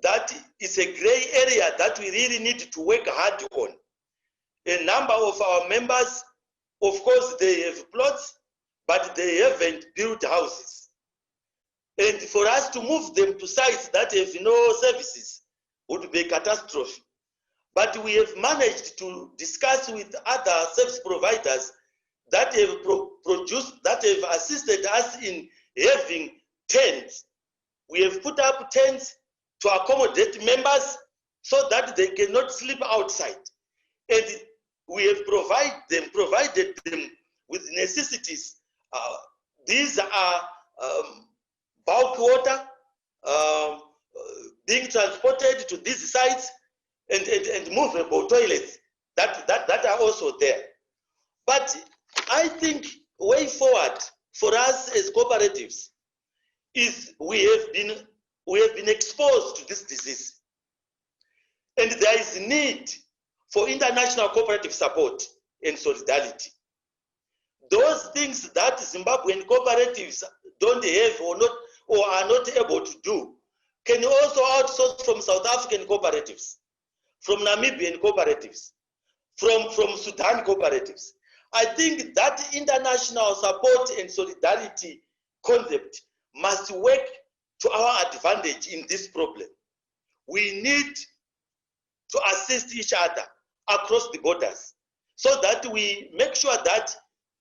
That is a gray area that we really need to work hard on. A number of our members, of course, they have plots, but they haven't built houses. And for us to move them to sites that have no services would be a catastrophe. But we have managed to discuss with other service providers that have produced, that have assisted us in having tents. We have put up tents to accommodate members so that they cannot sleep outside. And we have provided them with necessities. These are bulk water being transported to these sites, and movable toilets that are also there. But I think way forward for us as cooperatives is we have been exposed to this disease, and there is need for international cooperative support and solidarity. Those things that Zimbabwean cooperatives don't have or are not able to do can also outsource from South African cooperatives, from Namibian cooperatives, from Sudan cooperatives. I think that international support and solidarity concept must work to our advantage in this problem. We need to assist each other across the borders so that we make sure that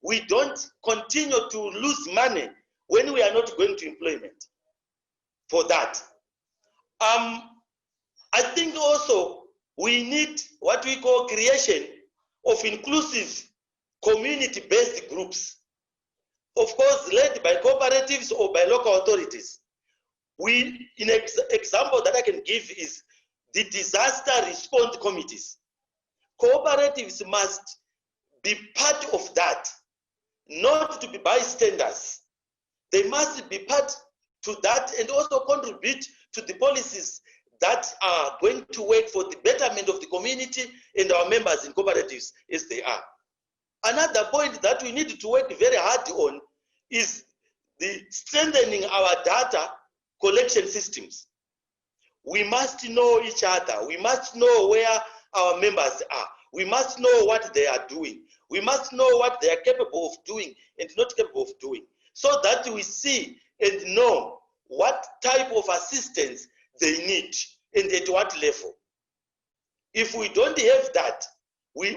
we don't continue to lose money when we are not going to employment for that. I think also we need what we call creation of inclusive community-based groups, of course led by cooperatives or by local authorities. In example that I can give is the disaster response committees. Cooperatives must be part of that, not to be bystanders. They must be part to that and also contribute to the policies that are going to work for the betterment of the community and our members in cooperatives as they are. Another point that we need to work very hard on is the strengthening our data collection systems. We must know each other. We must know where our members are. We must know what they are doing. We must know what they are capable of doing and not capable of doing, so that we see and know what type of assistance they need and at what level. If we don't have that, we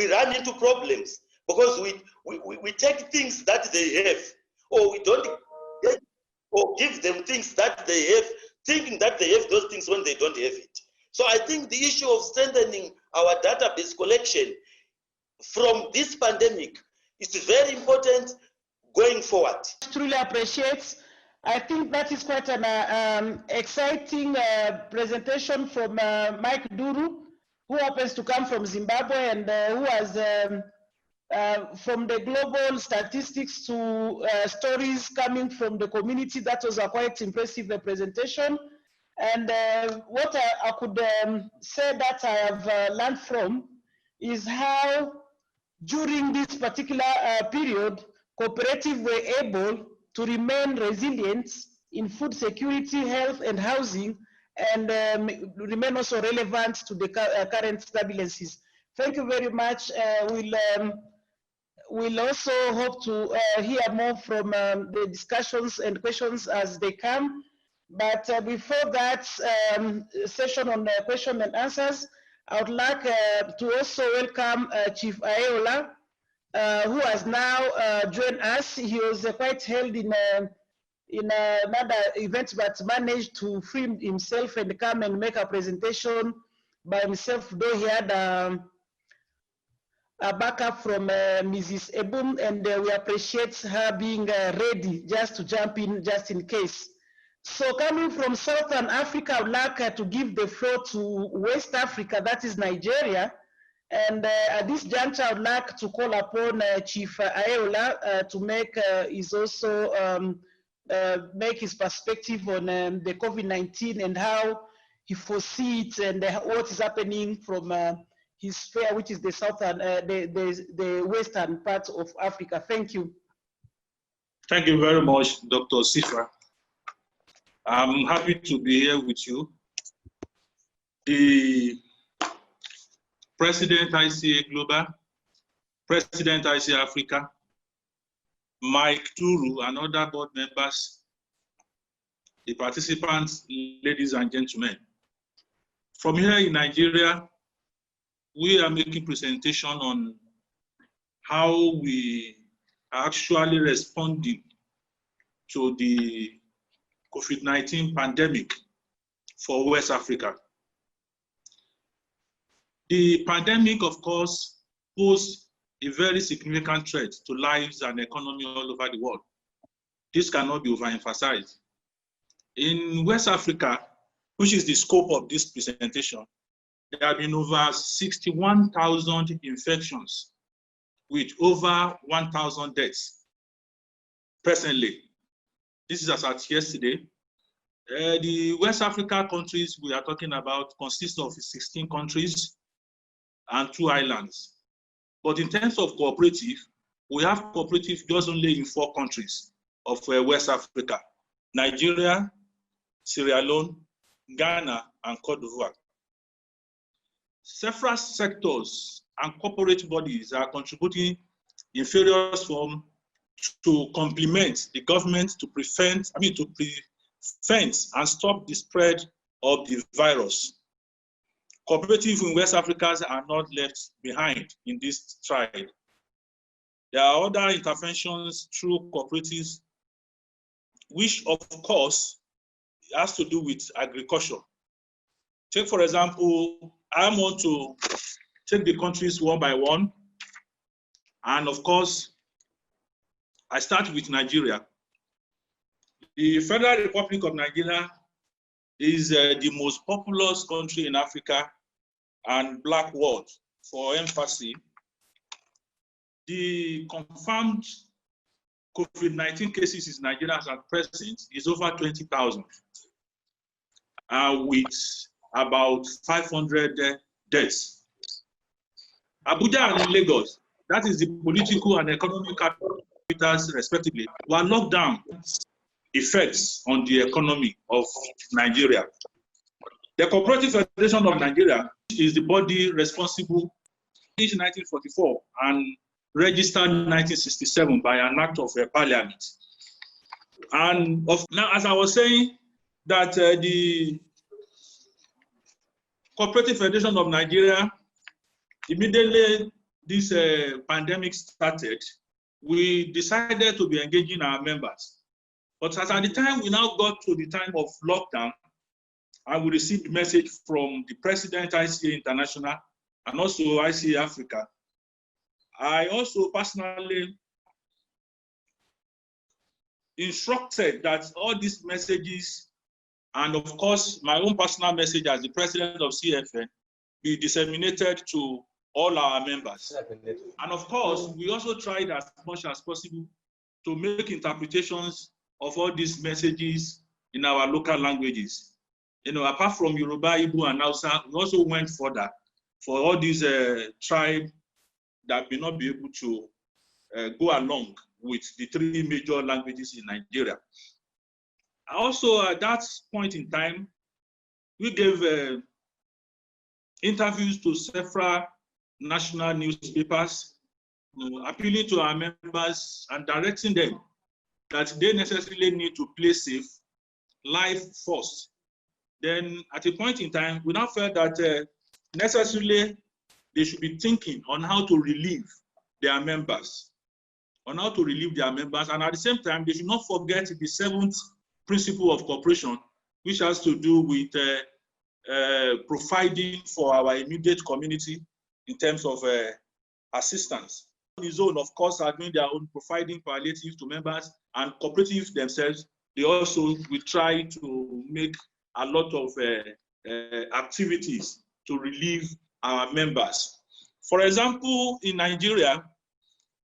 run into problems because we take things that they have, or we don't get, or give them things that they have, thinking that they have those things when they don't have it. So I think the issue of strengthening our database collection from this pandemic is very important going forward. Truly appreciate. I think that is quite an exciting presentation from Mike Duru, who happens to come from Zimbabwe and who has from the global statistics to stories coming from the community. That was a quite impressive presentation. And what I could say that I have learned from is how during this particular period, cooperatives were able to remain resilient in food security, health, and housing, and remain also relevant to the current turbulences. Thank you very much. We'll also hope to hear more from the discussions and questions as they come. But before that session on question and answers, I would like to also welcome Chief Adenuga, who has now joined us. He was quite held in another event, but managed to free himself and come and make a presentation by himself, though he had a backup from Mrs. Ebum, and we appreciate her being ready just to jump in just in case. So coming from Southern Africa, I would like to give the floor to West Africa, that is Nigeria. And at this juncture, I would like to call upon Chief Adenuga to make make his perspective on the COVID-19 and how he foresees it and what is happening from his sphere, which is the southern, the western part of Africa. Thank you. Thank you very much, Dr. Asira. I'm happy to be here with you. The President ICA Global, President ICA-Africa, Mike Duru, and other board members, the participants, ladies and gentlemen. From here in Nigeria, we are making presentation on how we are actually responding to the COVID-19 pandemic for West Africa. The pandemic, of course, posed a very significant threat to lives and economy all over the world. This cannot be overemphasized. In West Africa, which is the scope of this presentation, there have been over 61,000 infections with over 1,000 deaths presently. This is as at yesterday. The West Africa countries we are talking about consist of 16 countries and 2 islands. But in terms of cooperative, we have cooperative just only in 4 countries of West Africa: Nigeria, Sierra Leone, Ghana, and Cote d'Ivoire. Several sectors and corporate bodies are contributing in various forms to complement the government to prevent and stop the spread of the virus. Cooperatives in West Africa are not left behind in this stride. There are other interventions through cooperatives, which of course has to do with agriculture. Take, for example, I want to take the countries one by one. And of course, I start with Nigeria. The Federal Republic of Nigeria is the most populous country in Africa and Black world. For emphasis, the confirmed COVID-19 cases in Nigeria at present is over 20,000, with about 500 deaths. Abuja and Lagos, that is the political and economic capitals respectively, were locked down. Effects on the economy of Nigeria. The Cooperative Federation of Nigeria is the body responsible in 1944 and registered in 1967 by an act of parliament. And now, as I was saying, that the Cooperative Federation of Nigeria, immediately this pandemic started, we decided to be engaging our members. But as at the time we now got to the time of lockdown, and we received a message from the President, ICA International, and also ICA-Africa. I also personally instructed that all these messages, and of course, my own personal message as the President of CFN, be disseminated to all our members. And of course, we also tried as much as possible to make interpretations of all these messages in our local languages. You know, apart from Yoruba, Igbo, and Hausa, we also went further for all these tribes that may not be able to go along with the 3 major languages in Nigeria. Also, at that point in time, we gave interviews to several national newspapers, appealing to our members and directing them that they necessarily need to play safe, life first. Then at a point in time, we now felt that necessarily they should be thinking on how to relieve their members, and at the same time, they should not forget the 7th principle of cooperation, which has to do with providing for our immediate community in terms of assistance. His own, of course, are doing their own providing palliative to members, and cooperatives themselves, they also will try to make a lot of activities to relieve our members. For example, in Nigeria,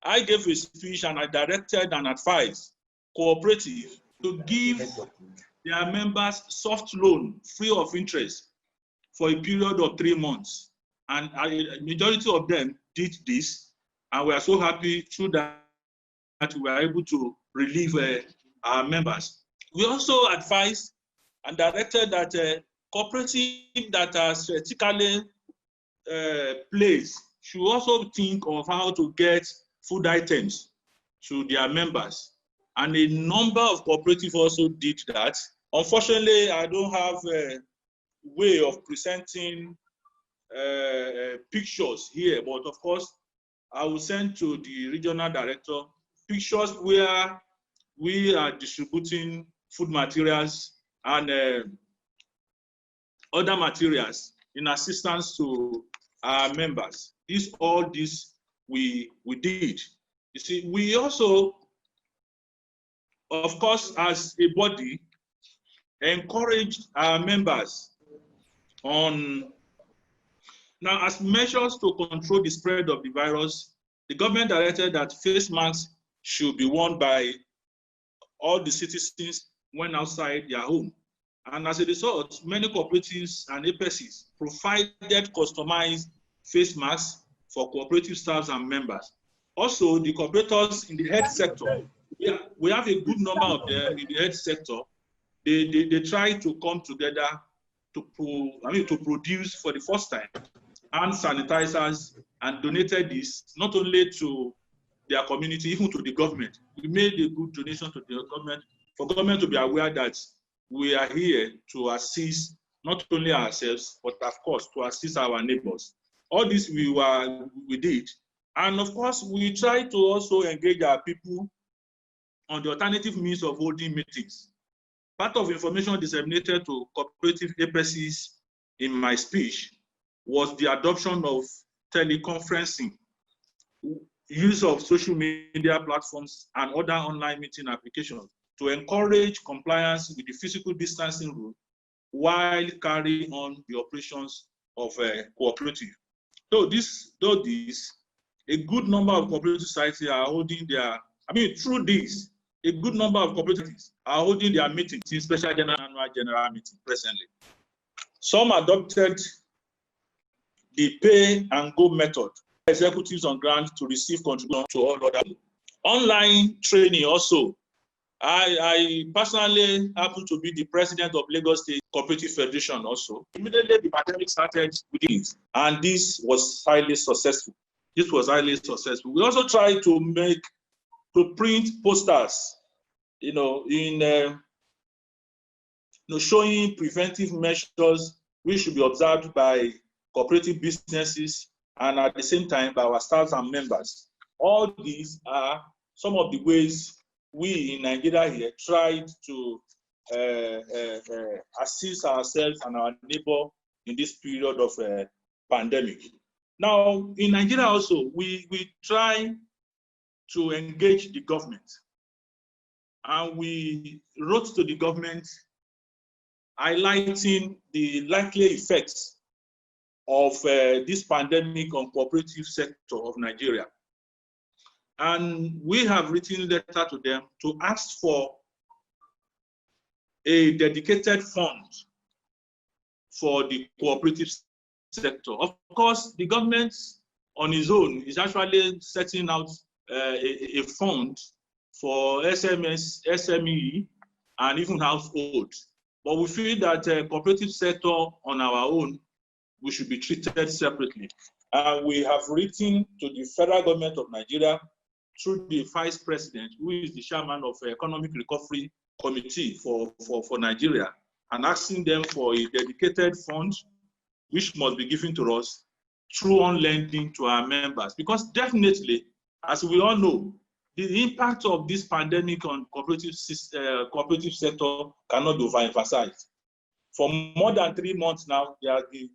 I gave a speech and I directed and advised Cooperative to give their members soft loan free of interest for a period of 3 months. And a majority of them did this, and we are so happy through that we were able to relieve our members. We also advised and directed that cooperatives that are strategically placed should also think of how to get food items to their members. And a number of cooperatives also did that. Unfortunately, I don't have a way of presenting pictures here, but of course, I will send to the regional director pictures where we are distributing food materials and other materials in assistance to our members. All this we did. You see, we also, of course, as a body, encouraged our members on, now as measures to control the spread of the virus, the government directed that face masks should be worn by all the citizens when outside their home. And as a result, many cooperatives and APCs provided customized face masks for cooperative staffs and members. Also, the cooperators in the health sector, we have a good number of them in the health sector. They try to come together to produce for the first time hand sanitizers, and donated this not only to their community, even to the government. We made a good donation to the government, for government to be aware that we are here to assist not only ourselves, but of course to assist our neighbors. All this we did. And of course, we try to also engage our people on the alternative means of holding meetings. Part of information disseminated to cooperative APCs in my speech was the adoption of teleconferencing, use of social media platforms and other online meeting applications to encourage compliance with the physical distancing rule while carrying on the operations of a cooperative. Though this, a good number of cooperative societies are holding their, through this, a good number of cooperatives are holding their meetings in special general and annual general meeting presently. Some adopted the pay and go method, executives on ground to receive contributions to all other. Online training also. I personally happen to be the president of Lagos State Cooperative Federation also. Immediately the pandemic started with this, and this was highly successful. This was highly successful. We also tried to print posters, showing preventive measures which should be observed by cooperative businesses and at the same time by our staff and members. All these are some of the ways we in Nigeria here tried to assist ourselves and our neighbor in this period of pandemic. Now, in Nigeria also, we try to engage the government, and we wrote to the government highlighting the likely effects of this pandemic on cooperative sector of Nigeria. And we have written a letter to them to ask for a dedicated fund for the cooperative sector. Of course, the government on its own is actually setting out a fund for SME, and even households. But we feel that cooperative sector on our own, we should be treated separately. And we have written to the federal government of Nigeria through the vice president, who is the chairman of the Economic Recovery Committee for Nigeria, and asking them for a dedicated fund which must be given to us through on lending to our members. Because definitely, as we all know, the impact of this pandemic on cooperative sector cannot be overemphasized. For more than 3 months now, there has been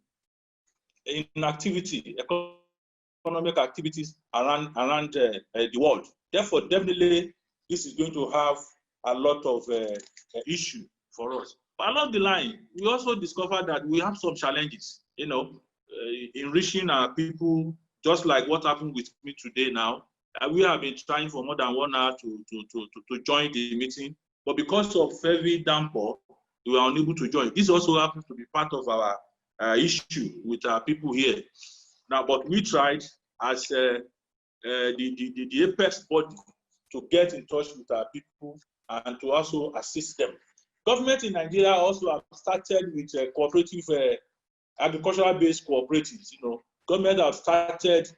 inactivity, economic activities around the world. Therefore, definitely, this is going to have a lot of issue for us. But along the line, we also discovered that we have some challenges, in reaching our people, just like what happened with me today now. We have been trying for more than 1 hour to join the meeting, but because of heavy downpour, we were unable to join. This also happens to be part of our issue with our people here. Now, but we tried as the apex body to get in touch with our people and to also assist them. Government in Nigeria also have started with cooperative, agricultural-based cooperatives. Government have started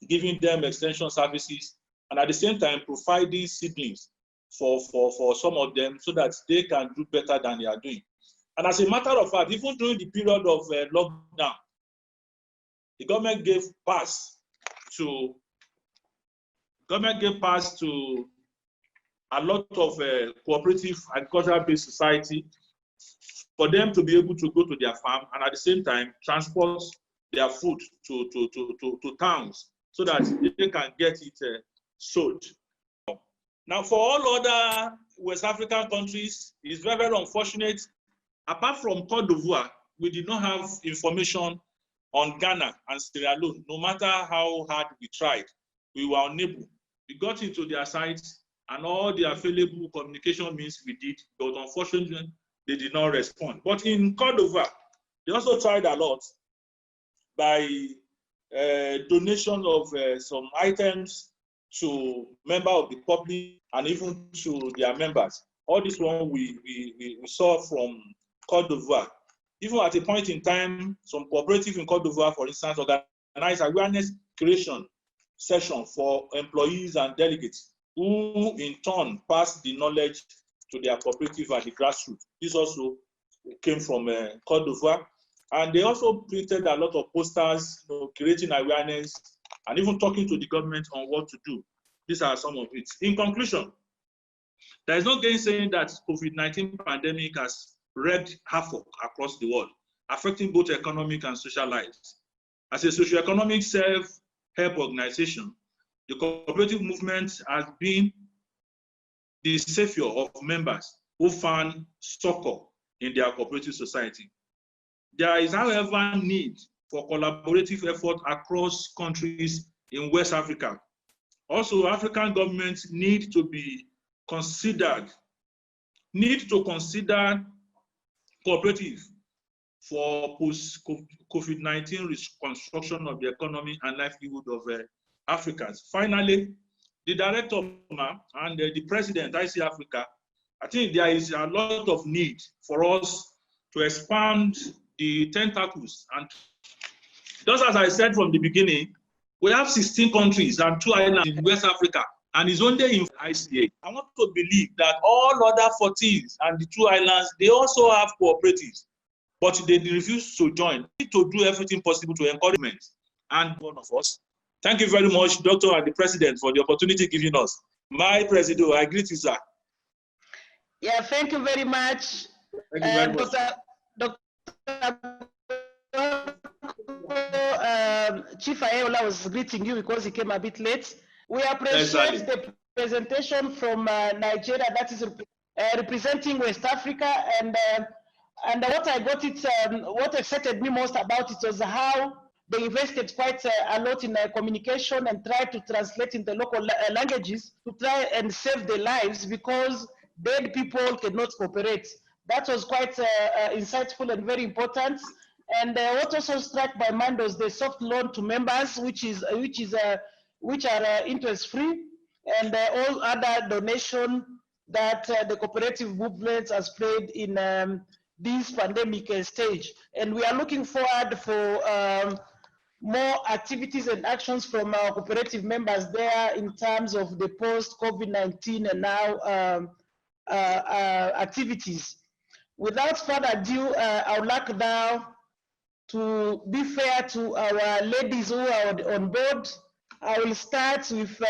giving them extension services, and at the same time providing seedlings for some of them so that they can do better than they are doing. And as a matter of fact, even during the period of lockdown, the government gave pass to a lot of cooperative agricultural-based society for them to be able to go to their farm and at the same time transport their food to towns so that they can get it sold. Now, for all other West African countries, it's very, very unfortunate. Apart from Côte d'Ivoire, we did not have information on Ghana and Sierra Leone. No matter how hard we tried, we were unable. We got into their sites and all the available communication means we did, but unfortunately, they did not respond. But in Côte d'Ivoire, they also tried a lot by donation of some items to members of the public and even to their members. All this one we saw from Côte d'Ivoire. Even at a point in time, some cooperative in Côte d'Ivoire, for instance, organized awareness creation session for employees and delegates who in turn passed the knowledge to their cooperative at the grassroots. This also came from Côte d'Ivoire. And they also printed a lot of posters, creating awareness and even talking to the government on what to do. These are some of it. In conclusion, there is no gainsaying that COVID-19 pandemic has wreaked havoc across the world, affecting both economic and social lives. As a socioeconomic self-help organization, the cooperative movement has been the savior of members who found succor in their cooperative society. There is, however, need for collaborative effort across countries in West Africa. Also, African governments need to consider cooperative for post-COVID-19 reconstruction of the economy and livelihood of Africans. Finally, the director and the president, ICA-Africa, I think there is a lot of need for us to expand the tentacles. And just as I said from the beginning, we have 16 countries and 2 islands in West Africa, and it's only in ICA. I want to believe that all other 14 and the 2 islands, they also have cooperatives, but they refuse to join. We need to do everything possible to encourage and one of us. Thank you very much, Doctor and the President, for the opportunity given us. My President, I greet you, sir. Yeah, thank you very much. Thank you very much. Chief Aeola was greeting you because he came a bit late. We appreciate the presentation from Nigeria, that is representing West Africa, and what I got what excited me most about it was how they invested quite a lot in communication and tried to translate in the local languages to try and save their lives, because dead people cannot cooperate. That was quite insightful and very important. And what also struck my mind was the soft loan to members, which are interest free, and all other donation that the cooperative movement has played in this pandemic stage. And we are looking forward for more activities and actions from our cooperative members there in terms of the post-COVID-19 and now activities. Without further ado, I would like now to be fair to our ladies who are on board. I will start with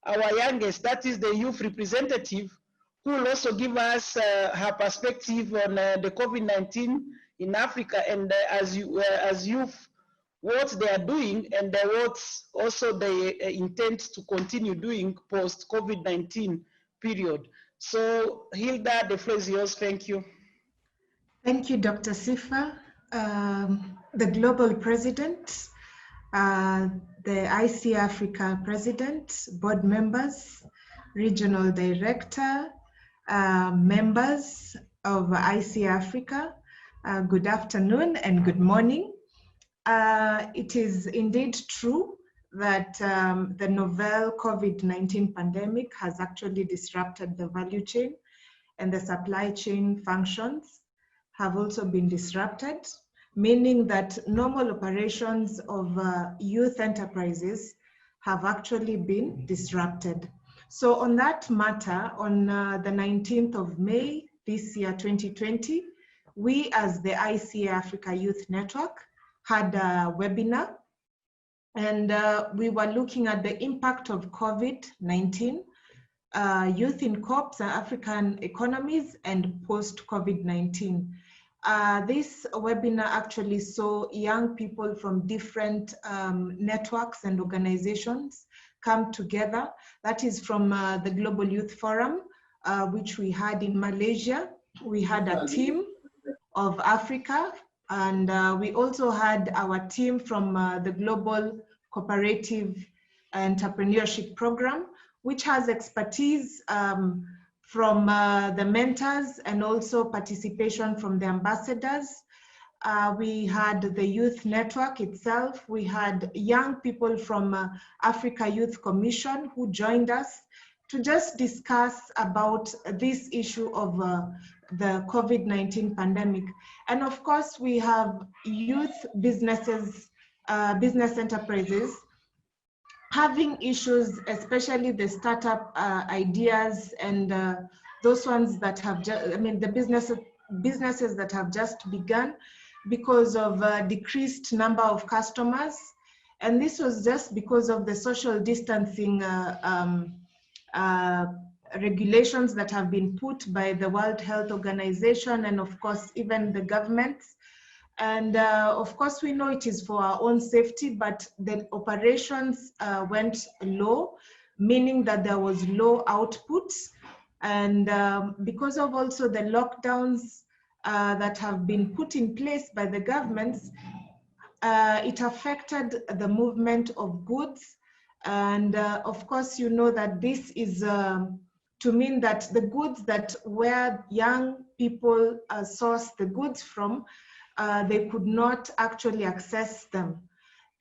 our youngest, that is the youth representative, who will also give us her perspective on the COVID-19 in Africa, and as youth, what they are doing and what also they intend to continue doing post-COVID-19 period. So Hilda, the floor is yours. Thank you. Thank you, Dr. Sifa. The Global President, the ICA-Africa President, board members, Regional Director, members of ICA-Africa, good afternoon and good morning. It is indeed true that the novel COVID-19 pandemic has actually disrupted the value chain, and the supply chain functions have also been disrupted, meaning that normal operations of youth enterprises have actually been disrupted. So on that matter, on the 19th of May this year, 2020, we as the ICA-Africa Youth Network had a webinar, and we were looking at the impact of COVID-19, youth in COPs and African economies, and post-COVID-19. This webinar actually saw young people from different networks and organizations come together. That is from the Global Youth Forum, which we had in Malaysia. We had a team of Africa, and we also had our team from the Global Cooperative Entrepreneurship Program, which has expertise from the mentors and also participation from the ambassadors. We had the youth network itself. We had young people from Africa Youth Commission who joined us to just discuss about this issue of the COVID-19 pandemic. And of course, we have youth businesses, business enterprises having issues, especially the startup ideas and those ones that have just, the businesses that have just begun because of a decreased number of customers. And this was just because of the social distancing regulations that have been put by the World Health Organization and of course even the governments. And of course, we know it is for our own safety, but the operations went low, meaning that there was low output. And because of also the lockdowns that have been put in place by the governments, it affected the movement of goods. And of course, you know that this is to mean that the goods that where young people source the goods from, they could not actually access them.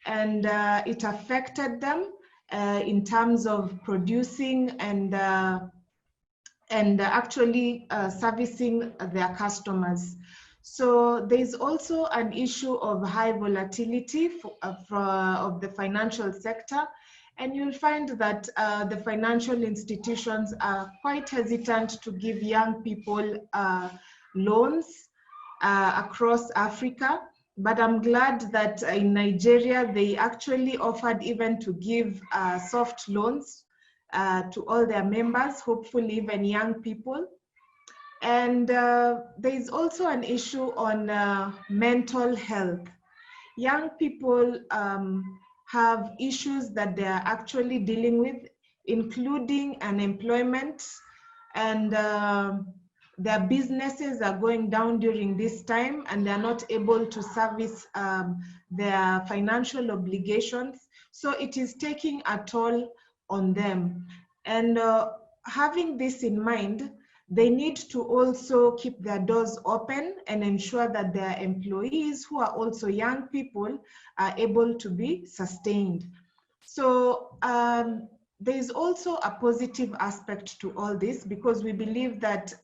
And it affected them in terms of producing and actually servicing their customers. So there's also an issue of high volatility of the financial sector. And you'll find that the financial institutions are quite hesitant to give young people loans across Africa. But I'm glad that in Nigeria, they actually offered even to give soft loans to all their members, hopefully even young people. And there's also an issue on mental health. Young people have issues that they are actually dealing with, including unemployment, and their businesses are going down during this time, and they're not able to service their financial obligations. So it is taking a toll on them. And having this in mind, they need to also keep their doors open and ensure that their employees, who are also young people, are able to be sustained. So there is also a positive aspect to all this, because we believe that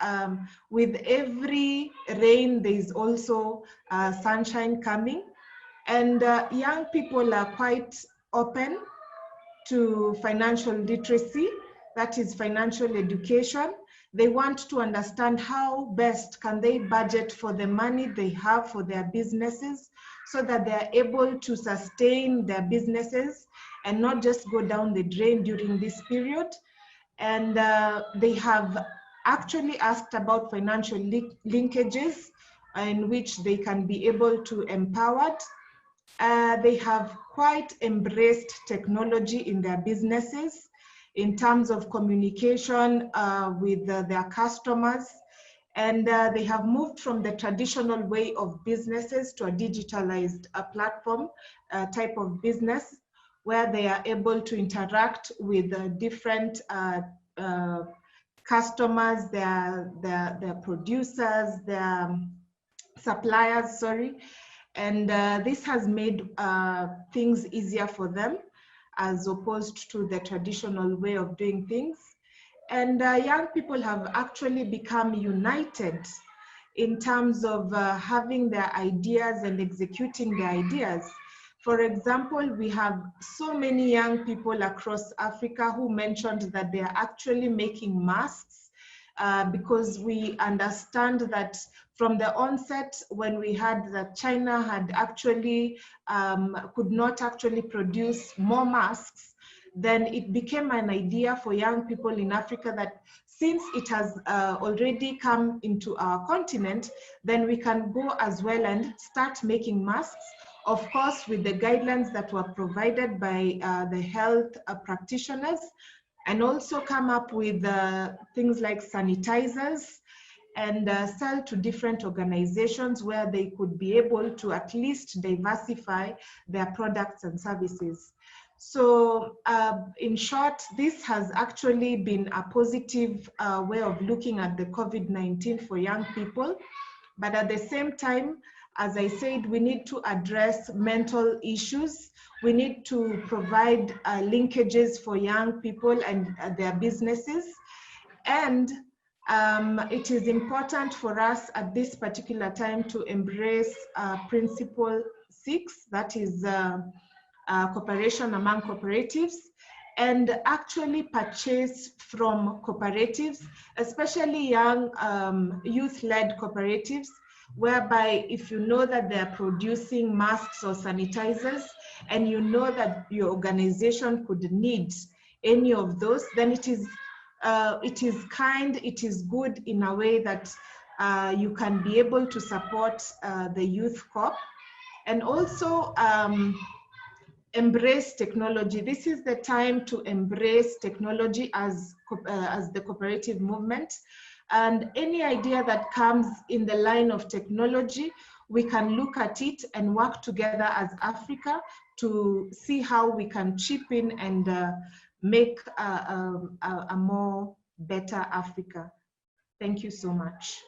with every rain, there is also sunshine coming. And young people are quite open to financial literacy, that is financial education. They want to understand how best can they budget for the money they have for their businesses, so that they are able to sustain their businesses and not just go down the drain during this period. And they have actually asked about financial linkages in which they can be able to empower. They have quite embraced technology in their businesses in terms of communication with their customers. And they have moved from the traditional way of businesses to a digitalized platform type of business, where they are able to interact with different customers, their producers, their suppliers, sorry. And this has made things easier for them, as opposed to the traditional way of doing things. And young people have actually become united in terms of having their ideas and executing their ideas. For example, we have so many young people across Africa who mentioned that they are actually making masks because we understand that from the onset, when we had that China had actually could not actually produce more masks, then it became an idea for young people in Africa that since it has already come into our continent, then we can go as well and start making masks, of course, with the guidelines that were provided by the health practitioners, and also come up with things like sanitizers, and sell to different organizations where they could be able to at least diversify their products and services. So in short, this has actually been a positive way of looking at the COVID-19 for young people. But at the same time, as I said, we need to address mental issues. We need to provide linkages for young people and their businesses. And it is important for us at this particular time to embrace Principle 6, that is cooperation among cooperatives, and actually purchase from cooperatives, especially young youth-led cooperatives, whereby if you know that they are producing masks or sanitizers, and you know that your organization could need any of those, then it is kind, it is good in a way that you can be able to support the Youth Corp, and also embrace technology. This is the time to embrace technology as the cooperative movement. And any idea that comes in the line of technology, we can look at it and work together as Africa to see how we can chip in and make a more better Africa. Thank you so much.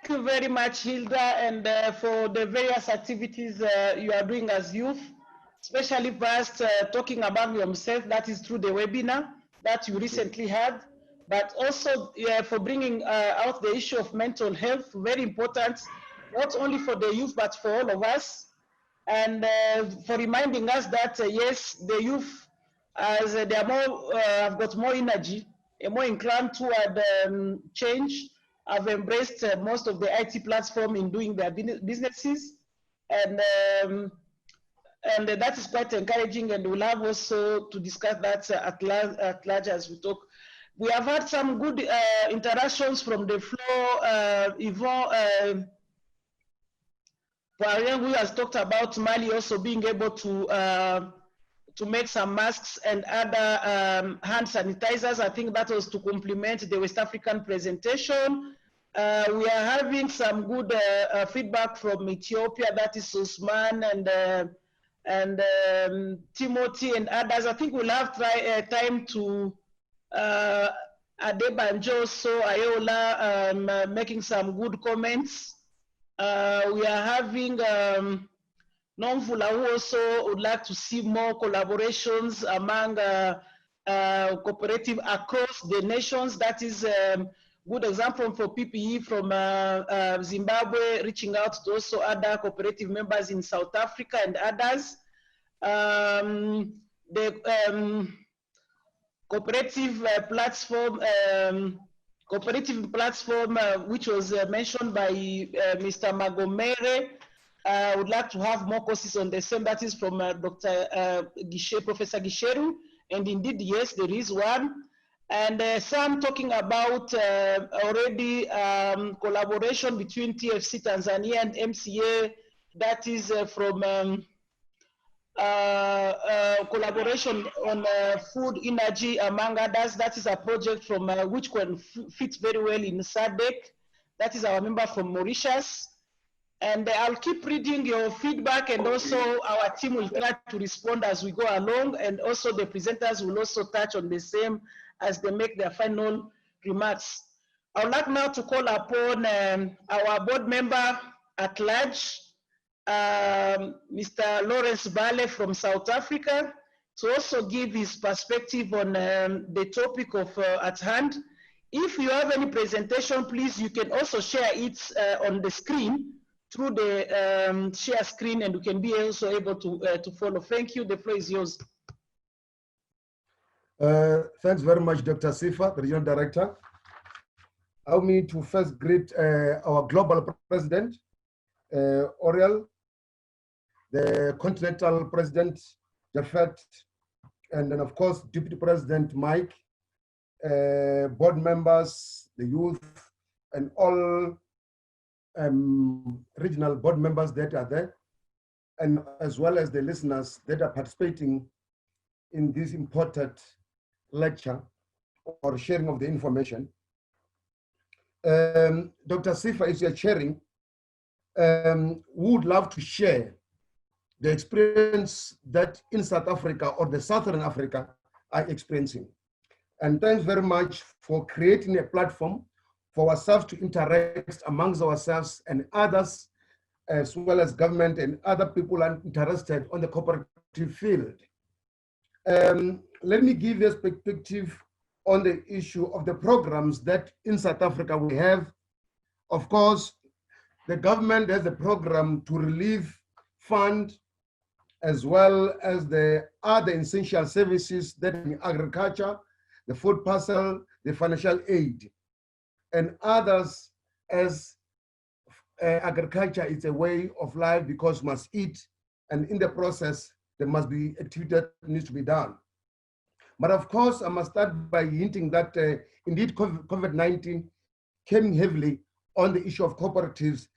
Thank you very much, Hilda, and for the various activities you are doing as youth, especially first talking about yourself, that is through the webinar that you recently had, but also for bringing out the issue of mental health, very important, not only for the youth, but for all of us, and for reminding us that, yes, the youth, as they are more, have got more energy, more inclined toward change, have embraced most of the IT platform in doing their businesses, and that is quite encouraging, and we'll have also to discuss that at large as we talk. We have had some good interactions from the floor. Yvonne who has talked about Mali also being able to make some masks and other hand sanitizers. I think that was to complement the West African presentation. We are having some good feedback from Ethiopia, that is Usman and Timothy and others. I think we'll have time to Adebanjo, so Ayola making some good comments. We are having Nomvula, who also would like to see more collaborations among cooperative across the nations. That is good example for PPE from Zimbabwe, reaching out to also other cooperative members in South Africa and others. The cooperative platform, which was mentioned by Mr. Magomere, would like to have more courses on the same. That is from Professor Gisheru, and indeed, yes, there is one. And some talking about already collaboration between TFC Tanzania and MCA, that is from collaboration on food, energy, among others. That is a project from which can fit very well in SADC. That is our member from Mauritius. And I'll keep reading your feedback, and also our team will try to respond as we go along, and also the presenters will also touch on the same as they make their final remarks. I would like now to call upon our board member at large, Mr. Lawrence Bale from South Africa, to also give his perspective on the topic of at hand. If you have any presentation, please, you can also share it on the screen through the share screen, and you can be also able to follow. Thank you. The floor is yours. Thanks very much, Dr. Sifa, the Regional Director. Allow me to first greet our Global President, Oriel, the Continental President, Jafet, and then, of course, Deputy President Mike, board members, the youth, and all regional board members that are there, and as well as the listeners that are participating in this important lecture or sharing of the information. Dr. Sifa is here sharing. Would love to share the experience that in South Africa or the Southern Africa are experiencing. And thanks very much for creating a platform for ourselves to interact amongst ourselves and others, as well as government and other people are interested on the cooperative field. Let me give you a perspective on the issue of the programs that in South Africa we have. Of course, the government has a program to relieve fund, as well as the other essential services that in agriculture, the food parcel, the financial aid, and others as agriculture is a way of life because must eat, and in the process, there must be activity that needs to be done. But of course, I must start by hinting that indeed COVID-19 came heavily on the issue of cooperatives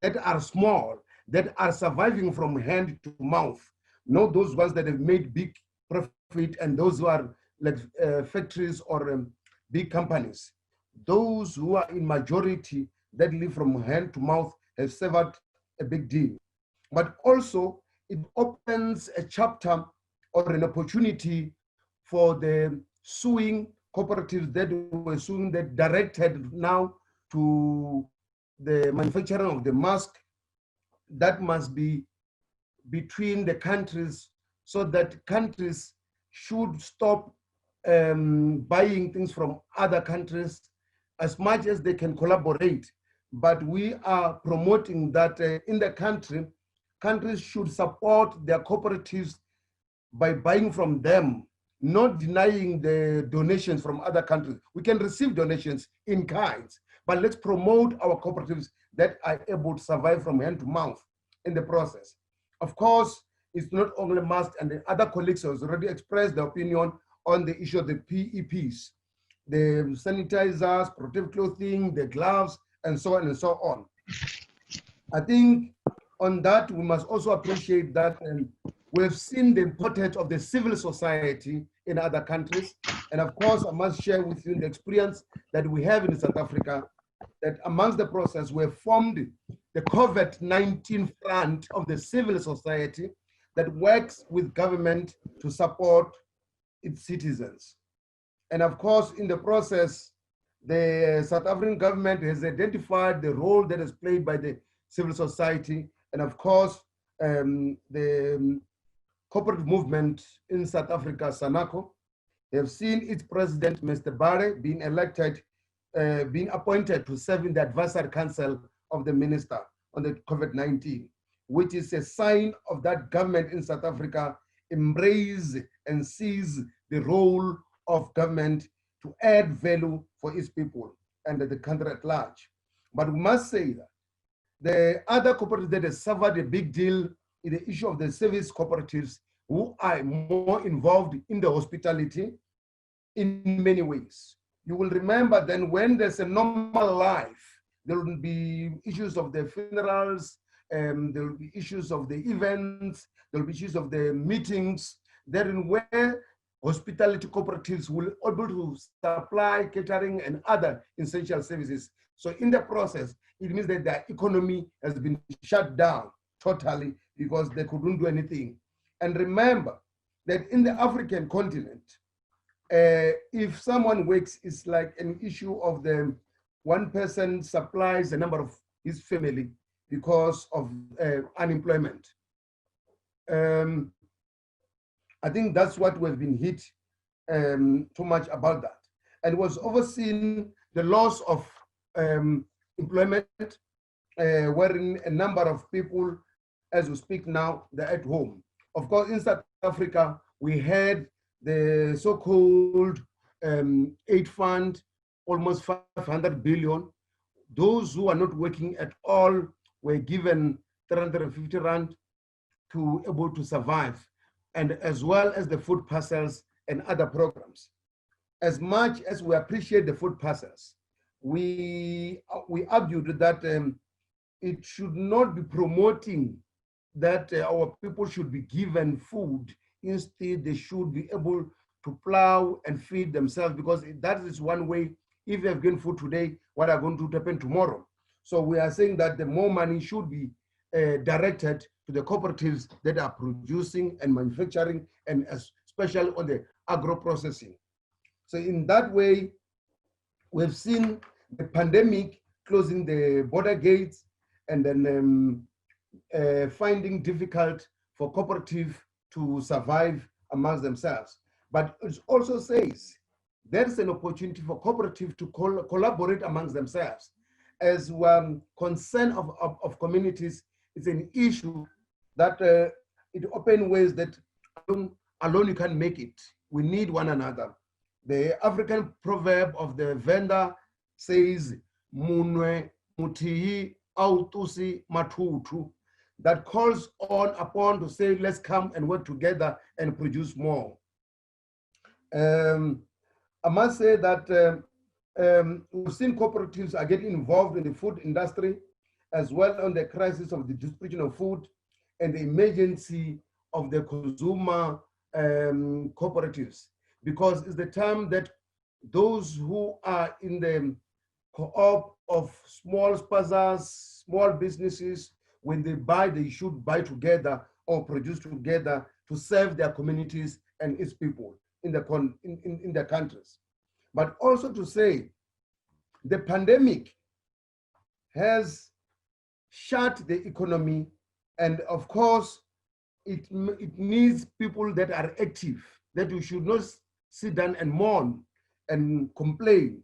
that are small, that are surviving from hand to mouth, not those ones that have made big profit and those who are like factories or big companies. Those who are in majority that live from hand to mouth have suffered a big deal. But also it opens a chapter or an opportunity for the suing cooperatives that were suing, that directed now to the manufacturing of the mask that must be between the countries, so that countries should stop buying things from other countries as much as they can collaborate. But we are promoting that in the country, countries should support their cooperatives by buying from them, not denying the donations from other countries. We can receive donations in kinds, but let's promote our cooperatives that are able to survive from hand to mouth in the process. Of course, it's not only masks, and the other colleagues have already expressed their opinion on the issue of the PEPs, the sanitizers, protective clothing, the gloves, and so on and so on. I think on that, we must also appreciate that we've seen the importance of the civil society in other countries. And of course, I must share with you the experience that we have in South Africa, that amongst the process, we have formed the Covid-19 front of the civil society that works with government to support its citizens. And of course, in the process, the South African government has identified the role that is played by the civil society. And of course, the cooperative movement in South Africa, SANACO, have seen its president, Mr. Barre, being elected, being appointed to serve in the advisory council of the minister on the COVID-19, which is a sign of that government in South Africa embrace and seize the role of government to add value for its people and the country at large. But we must say that the other cooperatives that have suffered a big deal in the issue of the service cooperatives, who are more involved in the hospitality in many ways. You will remember then when there's a normal life, there will be issues of the funerals, there will be issues of the events, there will be issues of the meetings, therein where hospitality cooperatives will be able to supply catering and other essential services. So in the process, it means that their economy has been shut down totally because they couldn't do anything. And remember that in the African continent, if someone works, it's like an issue of the one person supplies the number of his family because of unemployment. I think that's what we've been hit too much about that. And was overseen the loss of employment, wherein a number of people, as we speak now, they're at home. Of course, in South Africa, we had the so-called aid fund, almost 500 billion. Those who are not working at all were given 350 rand to able to survive, and as well as the food parcels and other programs. As much as we appreciate the food parcels, we argued that it should not be promoting that our people should be given food. Instead, they should be able to plow and feed themselves, because that is one way. If they have given food today, what are going to happen tomorrow? So we are saying that the more money should be directed to the cooperatives that are producing and manufacturing, and especially on the agro-processing. So in that way, we've seen the pandemic closing the border gates and then finding difficult for cooperative to survive amongst themselves. But it also says there's an opportunity for cooperative to collaborate amongst themselves. As one concern of communities, it's an issue that it opens ways that alone you can't make it. We need one another. The African proverb of the vendor says, "Munwe mutihi autusi matutu," that calls upon to say, let's come and work together and produce more. I must say that We've seen cooperatives are getting involved in the food industry, as well on the crisis of the distribution of food and the emergency of the consumer cooperatives, because it's the time that those who are in the co-op of small spazas, small businesses, when they buy, they should buy together or produce together to serve their communities and its people in the countries. But also to say, the pandemic has shut the economy, and of course, it needs people that are active, that you should not sit down and mourn and complain.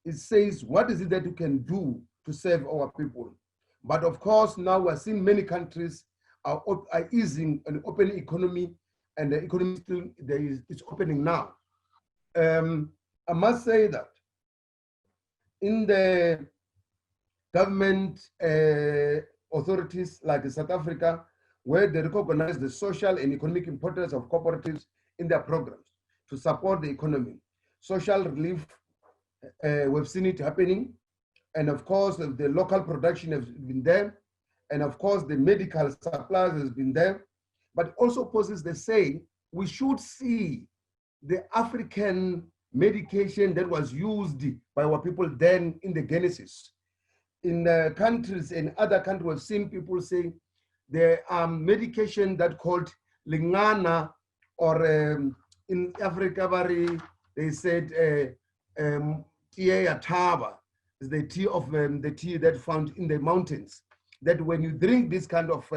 It says, what is it that you can do to serve our people? But of course, now we're seeing many countries are easing an open economy, and the economy still it's opening now. I must say that in the government authorities like South Africa, where they recognize the social and economic importance of cooperatives in their programs to support the economy. Social relief, we've seen it happening. And of course, the local production has been there. And of course, the medical supplies has been there. But also poses the say, we should see the African medication that was used by our people then in the Genesis. In countries, in other countries, we've seen people say there are medication that called lingana, or in Africa, they said tea ataba, is the tea of the tea that found in the mountains. That when you drink this kind of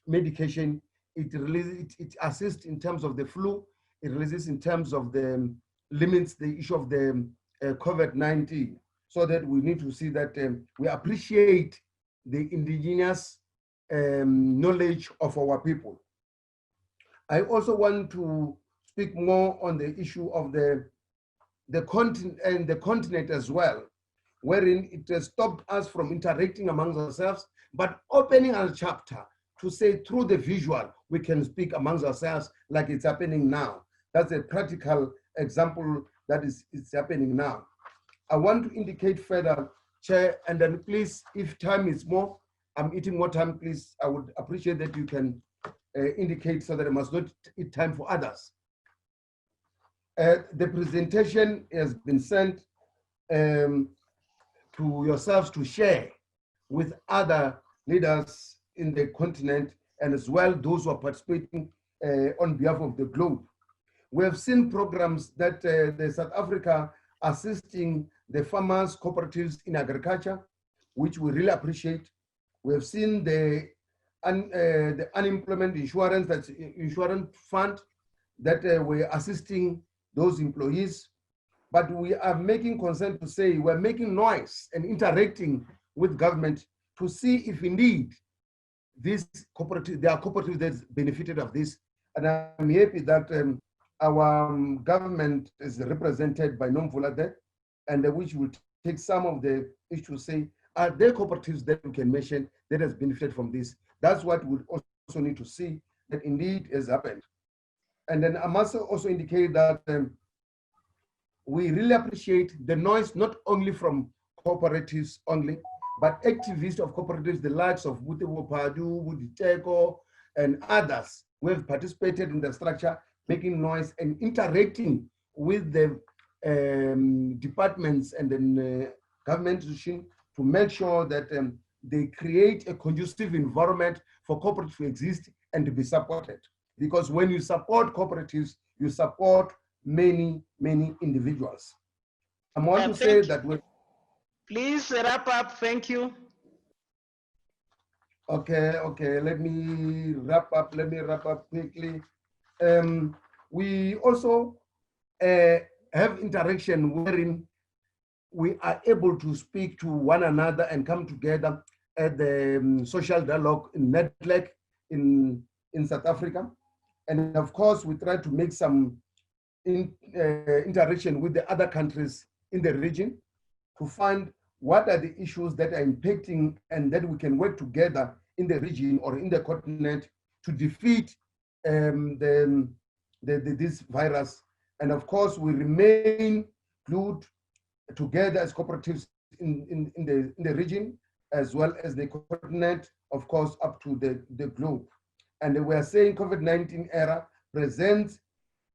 medication, it assists in terms of the flu, it releases in terms of the limits the issue of the COVID-19. So that we need to see that we appreciate the indigenous knowledge of our people. I also want to speak more on the issue of the continent and the continent as well, wherein it has stopped us from interacting amongst ourselves, but opening a chapter to say through the visual, we can speak amongst ourselves like it's happening now. That's a practical example that is happening now. I want to indicate further, Chair, and then please, if time is more, I'm eating more time, please, I would appreciate that you can indicate so that I must not eat time for others. The presentation has been sent to yourselves to share with other leaders in the continent, and as well those who are participating on behalf of the globe. We have seen programs that the South Africa assisting the farmers, cooperatives in agriculture, which we really appreciate. We have seen the unemployment insurance, that's insurance fund, that we're assisting those employees. But we are making concern to say we're making noise and interacting with government to see if indeed this cooperative, there are cooperatives that benefited of this. And I'm happy that our government is represented by Nomvula, and which will take some of the issues, say, are there cooperatives that we can mention that has benefited from this? That's what we also need to see that indeed has happened. And then I must also indicate that we really appreciate the noise, not only from cooperatives only, but activists of cooperatives, the likes of Butewo Padu, Buditeko, and others who have participated in the structure, making noise and interacting with the departments and then government institutions to make sure that they create a conducive environment for cooperatives to exist and to be supported. Because when you support cooperatives, you support many, many individuals. I want to say that we... Please wrap up, thank you. Okay, let me wrap up quickly. We also have interaction wherein we are able to speak to one another and come together at the social dialogue in NETLEC in South Africa. And of course, we try to make some interaction with the other countries in the region to find what are the issues that are impacting, and that we can work together in the region or in the continent to defeat this virus. And of course, we remain glued together as cooperatives in the region, as well as the continent, of course, up to the globe. And we are saying COVID-19 era presents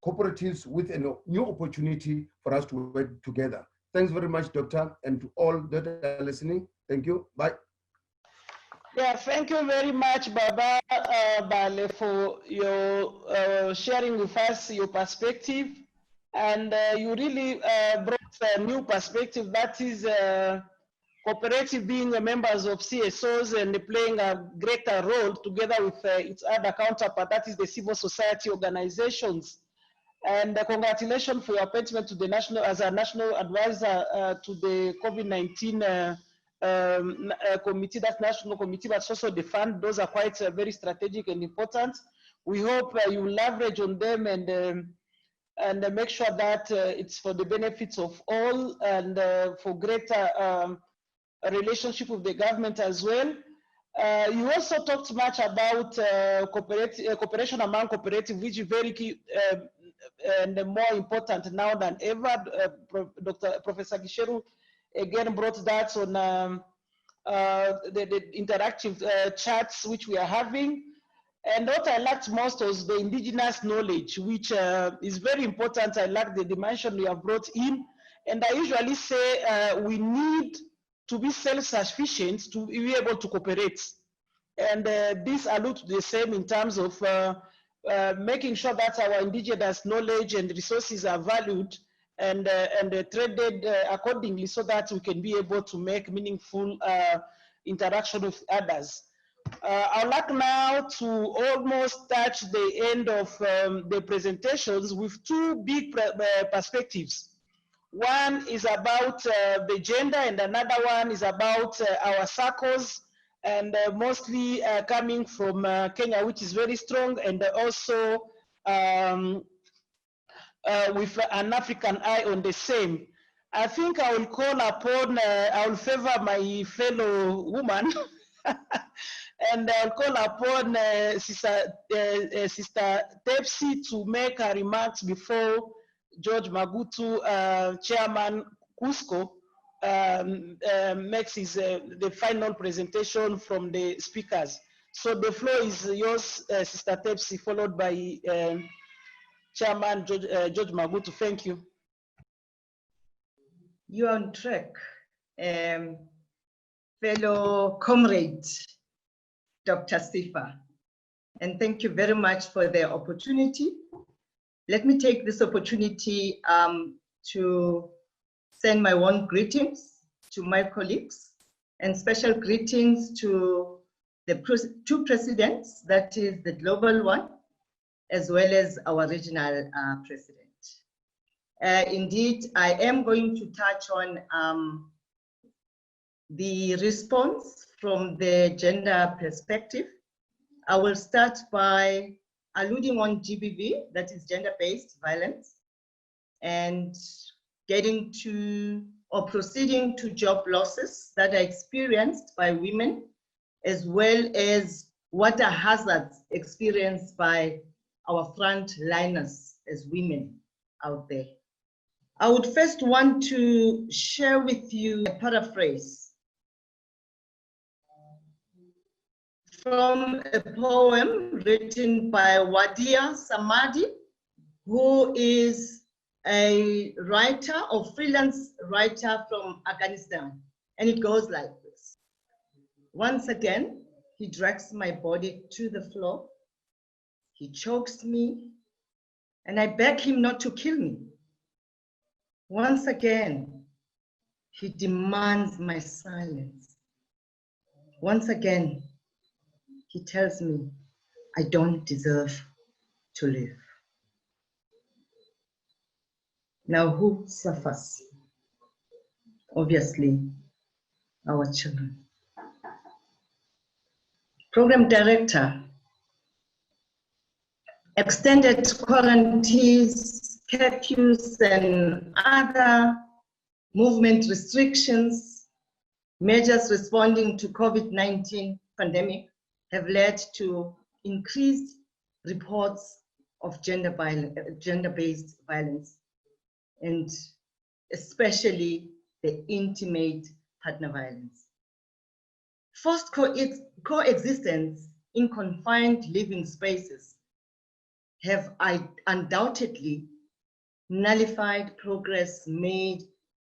cooperatives with a new opportunity for us to work together. Thanks very much, Doctor, and to all that are listening. Thank you. Bye. Yeah, thank you very much, Baba Bale, for your sharing with us your perspective. And you really brought a new perspective, that is cooperative being members of CSOs and playing a greater role together with its other counterpart, that is the civil society organizations. And congratulations for your appointment to the as a national advisor to the COVID-19 committee, that national committee, but also the fund. Those are quite very strategic and important. We hope you leverage on them and make sure that it's for the benefits of all and for greater relationship with the government as well. You also talked much about cooperation among cooperatives, which is very key and more important now than ever. Professor Gisheru again brought that on the interactive chats which we are having. And what I liked most was the indigenous knowledge, which is very important. I like the dimension you have brought in. And I usually say we need to be self-sufficient to be able to cooperate. And this alludes to the same in terms of making sure that our indigenous knowledge and resources are valued and traded accordingly, so that we can be able to make meaningful interaction with others. I would like now to almost touch the end of the presentations with two big perspectives. One is about the gender, and another one is about our circles, and mostly coming from Kenya, which is very strong, and also with an African eye on the same. I think I will call upon, I will favor my fellow woman, and I'll call upon Sister Tepsi to make her remarks before George Magutu, Chairman Cusco, makes his the final presentation from the speakers. So the floor is yours, Sister Tepsi, followed by Chairman George Magutu. Thank you. You're on track, fellow comrade, Dr. Sifa, and thank you very much for the opportunity. Let me take this opportunity to send my warm greetings to my colleagues, and special greetings to the two presidents, that is the global one, as well as our regional president. Indeed, I am going to touch on the response from the gender perspective. I will start by alluding on GBV, that is gender-based violence, and getting to or proceeding to job losses that are experienced by women, as well as what are hazards experienced by our frontliners as women out there. I would first want to share with you a paraphrase from a poem written by Wadia Samadi, who is a writer or freelance writer from Afghanistan. And it goes like this. Once again, he drags my body to the floor. He chokes me, and I beg him not to kill me. Once again, he demands my silence. Once again, he tells me I don't deserve to live. Now, who suffers? Obviously, our children. Program director, extended quarantines, curfews, and other movement restrictions, measures responding to COVID-19 pandemic have led to increased reports of gender-based violence, and especially the intimate partner violence. Forced coexistence in confined living spaces have undoubtedly nullified progress made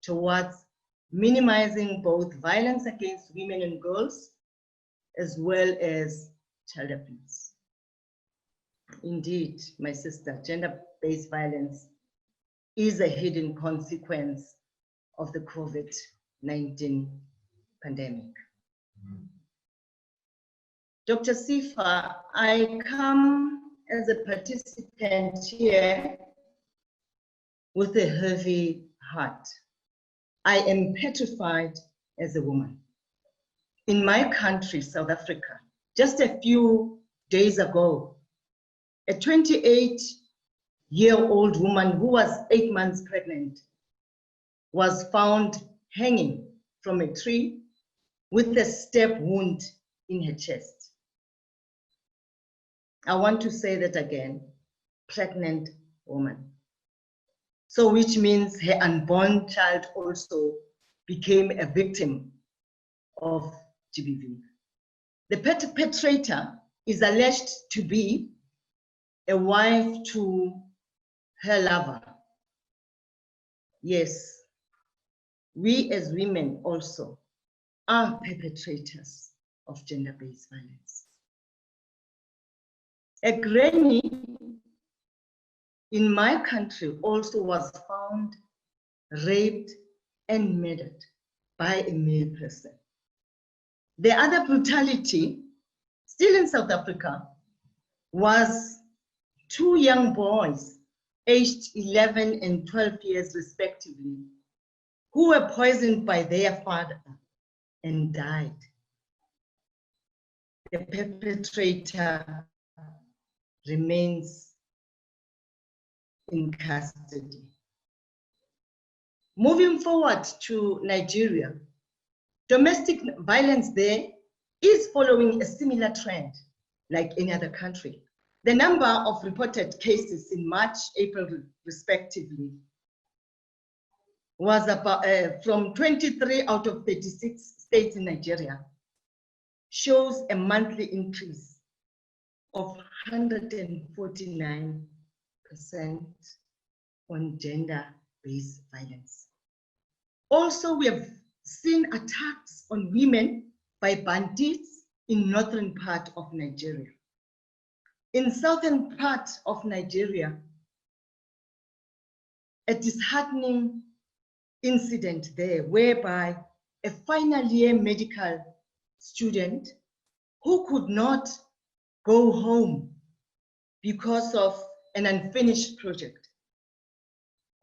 towards minimizing both violence against women and girls, as well as child abuse. Indeed, my sister, gender-based violence is a hidden consequence of the COVID-19 pandemic. Dr. Sifa, I come as a participant here with a heavy heart. I am petrified as a woman. In my country, South Africa, just a few days ago, a 28-year-old woman who was 8 months pregnant was found hanging from a tree with a stab wound in her chest. I want to say that again, pregnant woman. So which means her unborn child also became a victim of GBV. The perpetrator is alleged to be a wife to her lover. Yes, we as women also are perpetrators of gender-based violence. A granny in my country also was found raped and murdered by a male person. The other brutality, still in South Africa, was 2 young boys, aged 11 and 12 years respectively, who were poisoned by their father and died. The perpetrator remains in custody. Moving forward to Nigeria, domestic violence there is following a similar trend like any other country. The number of reported cases in March, April, respectively, was about from 23 out of 36 states in Nigeria, shows a monthly increase of 149% on gender-based violence. Also, we have seen attacks on women by bandits in northern part of Nigeria. In southern part of Nigeria, a disheartening incident there whereby a final year medical student who could not go home because of an unfinished project,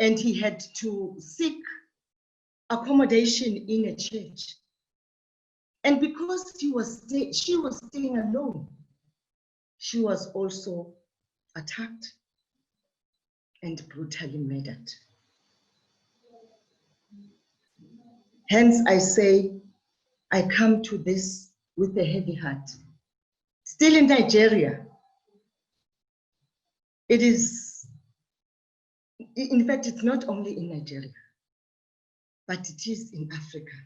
and he had to seek accommodation in a church. And because she was staying alone, she was also attacked and brutally murdered. Hence, I say, I come to this with a heavy heart. Still in Nigeria, it is, in fact, it's not only in Nigeria, but it is in Africa.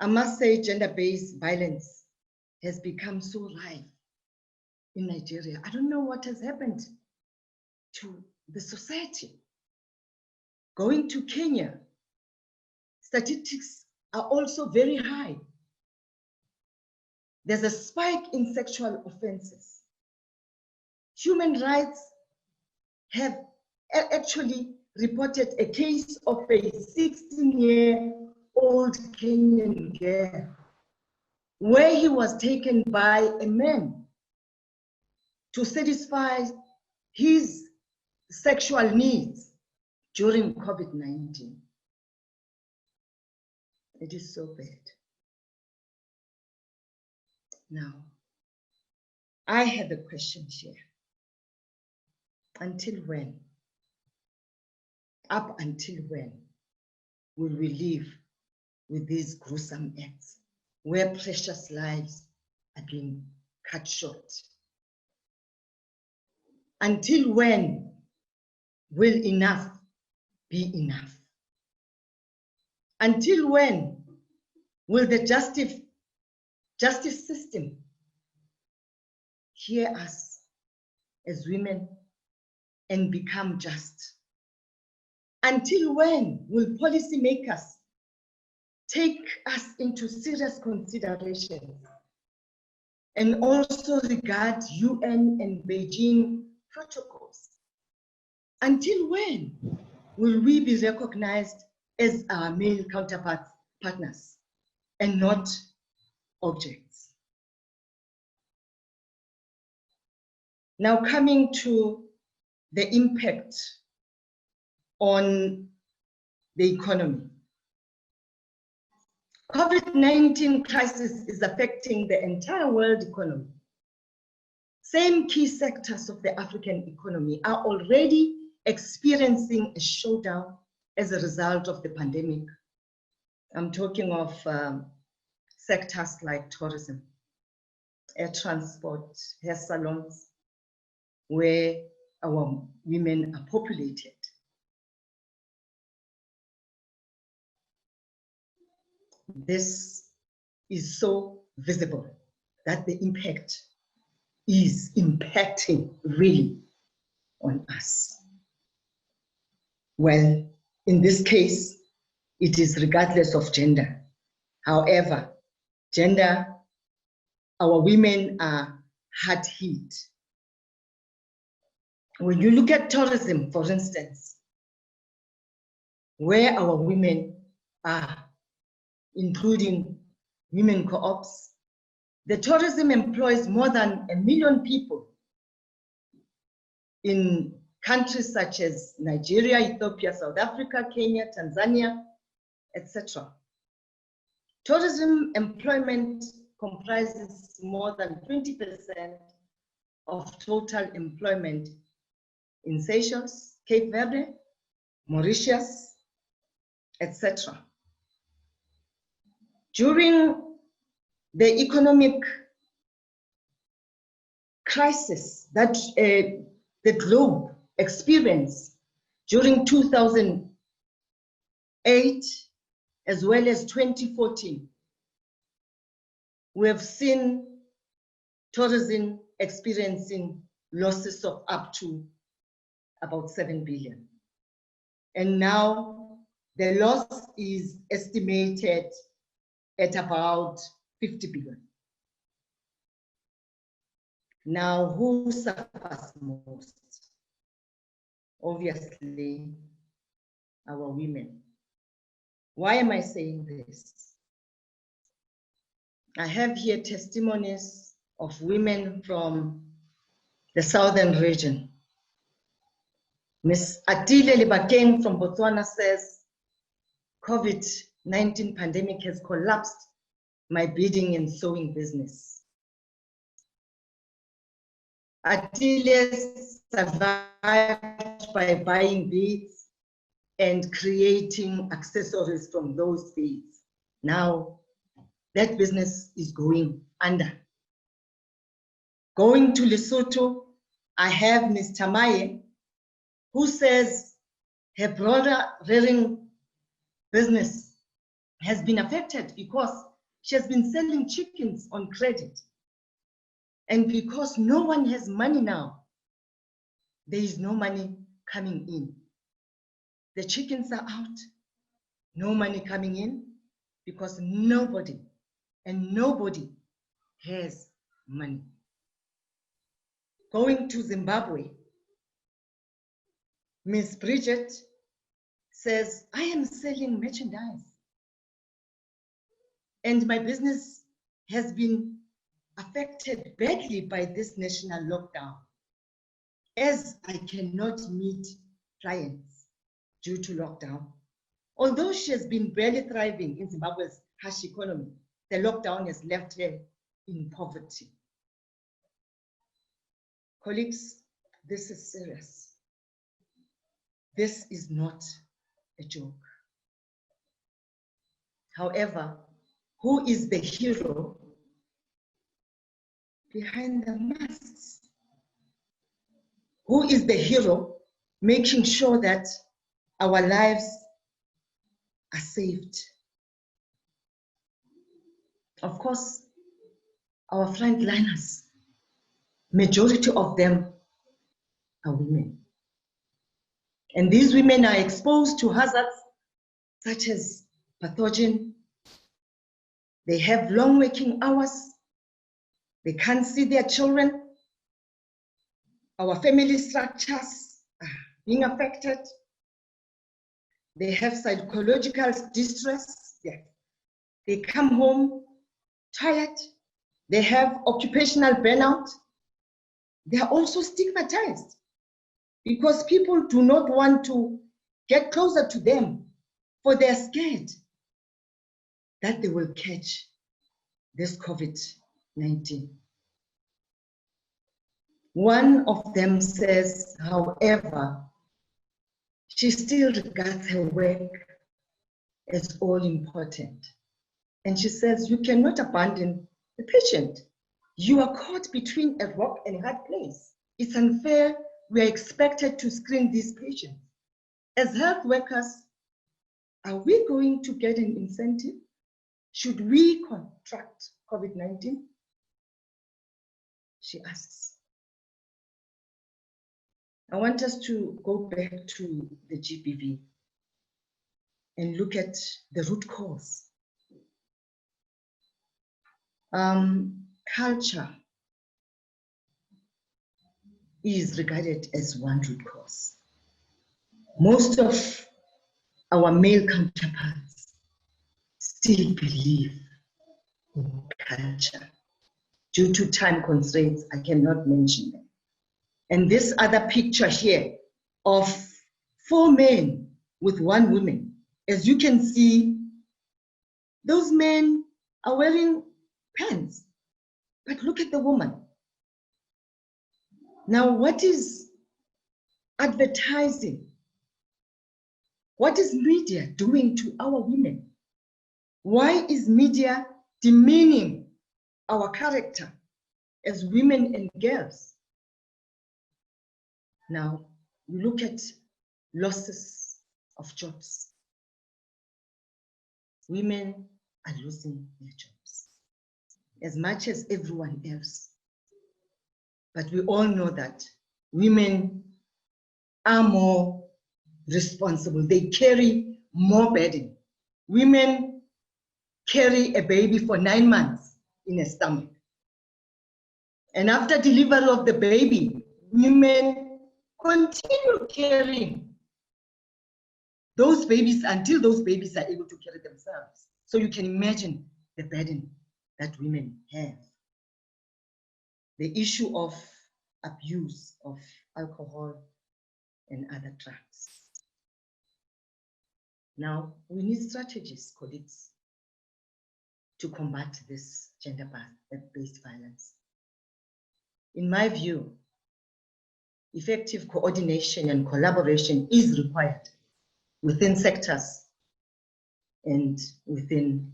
I must say gender-based violence has become so rife in Nigeria. I don't know what has happened to the society. Going to Kenya, statistics are also very high. There's a spike in sexual offenses. Human rights have actually reported a case of a 16-year-old Kenyan girl where he was taken by a man to satisfy his sexual needs during COVID-19. It is so bad. Now, I have a question here. Until when? Up until when will we live with these gruesome acts where precious lives are being cut short? Until when will enough be enough? Until when will the justice system hear us as women and become just? Until when will policymakers take us into serious consideration and also regard UN and Beijing protocols? Until when will we be recognized as our male counterparts, partners, and not objects? Now coming to the impact on the economy. COVID-19 crisis is affecting the entire world economy. Same key sectors of the African economy are already experiencing a slowdown as a result of the pandemic. I'm talking of sectors like tourism, air transport, hair salons, where our women are populated. This is so visible that the impact is impacting really on us. Well, in this case, it is regardless of gender. However, gender, our women are hard hit. When you look at tourism, for instance, where our women are, including women co-ops, the tourism employs more than 1 million people in countries such as Nigeria, Ethiopia, South Africa, Kenya, Tanzania, etc. Tourism employment comprises more than 20% of total employment in Seychelles, Cape Verde, Mauritius, etc. During the economic crisis that the globe experienced during 2008 as well as 2014, we have seen tourism experiencing losses of up to about 7 billion. And now the loss is estimated at about 50 billion. Now, who suffers most? Obviously, our women. Why am I saying this? I have here testimonies of women from the southern region. Ms. Atile Libakeng from Botswana says, COVID-19 pandemic has collapsed my beading and sewing business. Atile survived by buying beads and creating accessories from those beads. Now, that business is going under. Going to Lesotho, I have Ms. Tamaye, who says her brother rearing business has been affected because she has been selling chickens on credit. And because no one has money now, there is no money coming in. The chickens are out, no money coming in because nobody has money. Going to Zimbabwe, Ms. Bridget says, I am selling merchandise and my business has been affected badly by this national lockdown, as I cannot meet clients due to lockdown. Although she has been barely thriving in Zimbabwe's harsh economy, the lockdown has left her in poverty. Colleagues, this is serious. This is not a joke. However, who is the hero behind the masks? Who is the hero making sure that our lives are saved. Of course, our frontliners, majority of them are women. And these women are exposed to hazards such as pathogen. They have long working hours. They can't see their children. Our family structures are being affected. They have psychological distress. They come home tired. They have occupational burnout. They are also stigmatized because people do not want to get closer to them, for they're scared that they will catch this COVID-19. One of them says, however, she still regards her work as all important. And she says, you cannot abandon the patient. You are caught between a rock and a hard place. It's unfair. We are expected to screen these patients. As health workers, are we going to get an incentive? Should we contract COVID-19? She asks. I want us to go back to the GBV and look at the root cause. Culture is regarded as one root cause. Most of our male counterparts still believe in culture. Due to time constraints, I cannot mention them. And this other picture here of 4 men with 1 woman, as you can see, those men are wearing pants, but look at the woman. Now, what is advertising? What is media doing to our women? Why is media demeaning our character as women and girls? Now, you look at losses of jobs. Women are losing their jobs as much as everyone else. But we all know that women are more responsible. They carry more burden. Women carry a baby for 9 months in a stomach. And after delivery of the baby, women continue carrying those babies until those babies are able to carry themselves. So you can imagine the burden that women have. The issue of abuse of alcohol and other drugs. Now, we need strategies, colleagues, to combat this gender-based violence. In my view, effective coordination and collaboration is required within sectors and within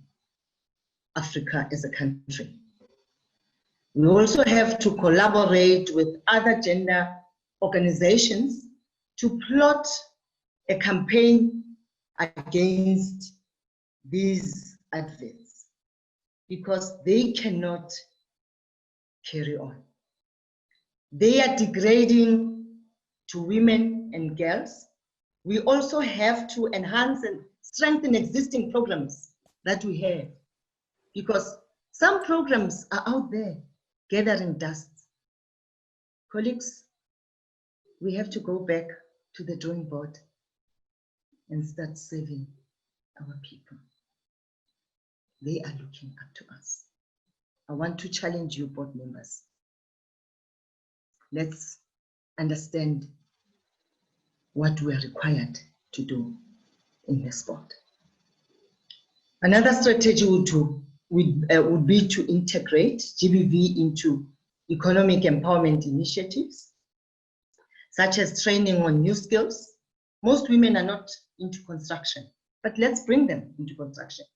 Africa as a country. We also have to collaborate with other gender organizations to plot a campaign against these adverts because they cannot carry on. They are degrading to women and girls. We also have to enhance and strengthen existing programs that we have because some programs are out there gathering dust. Colleagues, we have to go back to the drawing board and start serving our people. They are looking up to us. I want to challenge you, board members. Let's understand what we are required to do in this board. Another strategy would be to integrate GBV into economic empowerment initiatives, such as training on new skills. Most women are not into construction, but let's bring them into construction.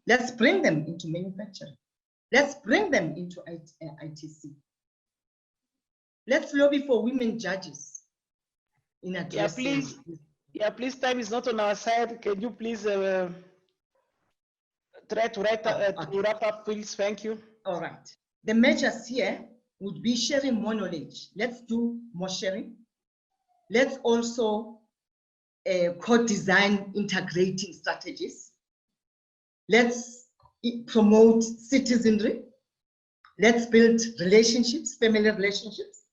Let's bring them into manufacturing. Let's bring them into ITC. Let's lobby for women judges in addressing. Yeah, please. Yeah, please, time is not on our side. Can you please try to wrap up, please? Thank you. All right. The measures here would be sharing more knowledge. Let's do more sharing. Let's also co-design integrating strategies. Let's promote citizenry. Let's build relationships, family relationships.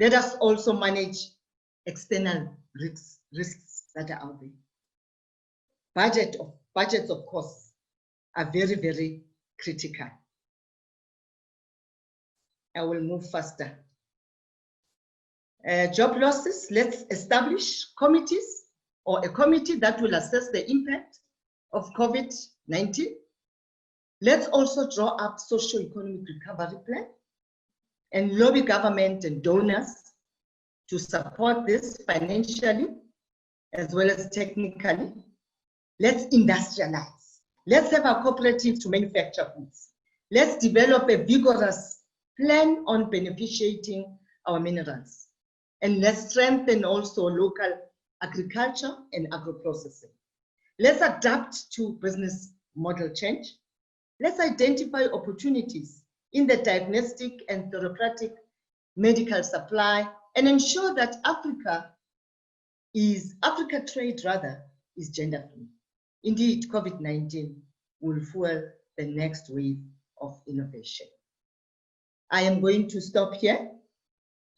Let us also manage external risks that are out there. Budgets, of course, are very, very critical. I will move faster. Job losses, let's establish committees or a committee that will assess the impact of COVID-19. Let's also draw up socio-economic recovery plan and lobby government and donors to support this financially as well as technically. Let's industrialize. Let's have a cooperative to manufacture goods. Let's develop a vigorous plan on beneficiating our minerals. And let's strengthen also local agriculture and agro-processing. Let's adapt to business model change. Let's identify opportunities in the diagnostic and therapeutic medical supply and ensure that Africa trade is gender-free. Indeed, COVID-19 will fuel the next wave of innovation. I am going to stop here.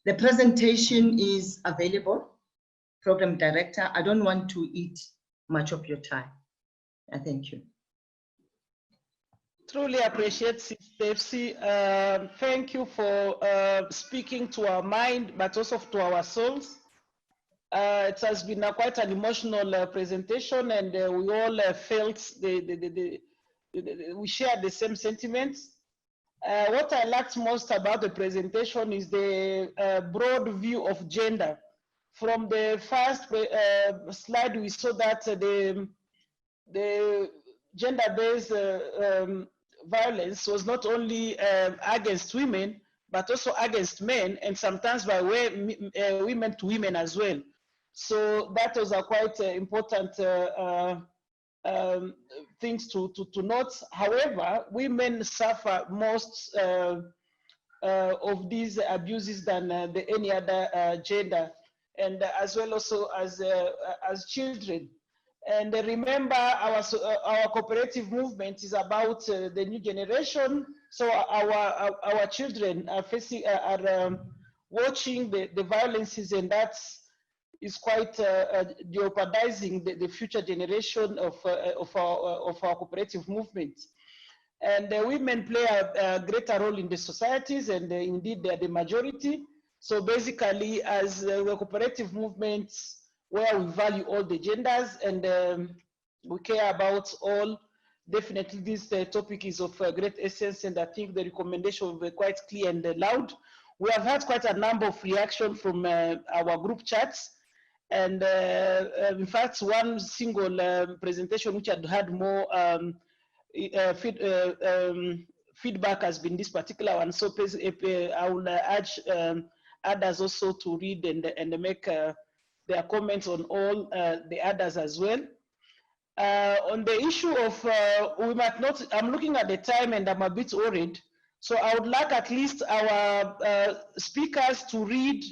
The presentation is available. Program Director, I don't want to eat much of your time. Thank you. Truly appreciate Stacey. Thank you for speaking to our mind, but also to our souls. It has been quite an emotional presentation, and we all felt we shared the same sentiments. What I liked most about the presentation is the broad view of gender. From the first slide, we saw that the gender-based violence was not only against women, but also against men, and sometimes by women to women as well. So that was a quite important things to note. However, women suffer most of these abuses than any other gender, and as well also as children. And remember, our cooperative movement is about the new generation. So our children are watching the violences, and that is quite jeopardizing the future generation of our cooperative movement. And women play a greater role in the societies, and indeed they are the majority. So basically, as the cooperative movements, where we value all the genders and we care about all, definitely this topic is of great essence, and I think the recommendation will be quite clear and loud. We have had quite a number of reactions from our group chats, and in fact, one single presentation which had more feedback has been this particular one. So I will urge others also to read and make their comments on all the others as well. On the issue of, we might not, I'm looking at the time and I'm a bit worried. So I would like at least our speakers to read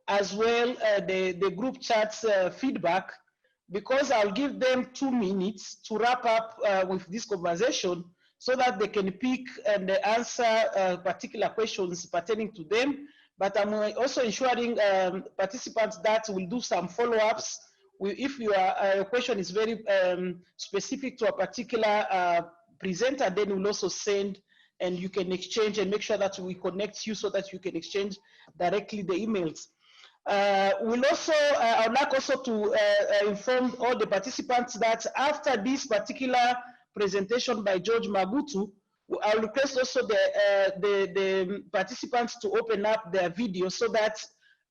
as well the group chat's feedback, because I'll give them 2 minutes to wrap up with this conversation so that they can pick and answer particular questions pertaining to them. But I'm also ensuring participants that will do some follow-ups. If your question is very specific to a particular presenter, then we'll also send, and you can exchange and make sure that we connect you so that you can exchange directly the emails. We'll also, I would like also to inform all the participants that after this particular presentation by George Magutu, I'll request also the participants to open up their video so that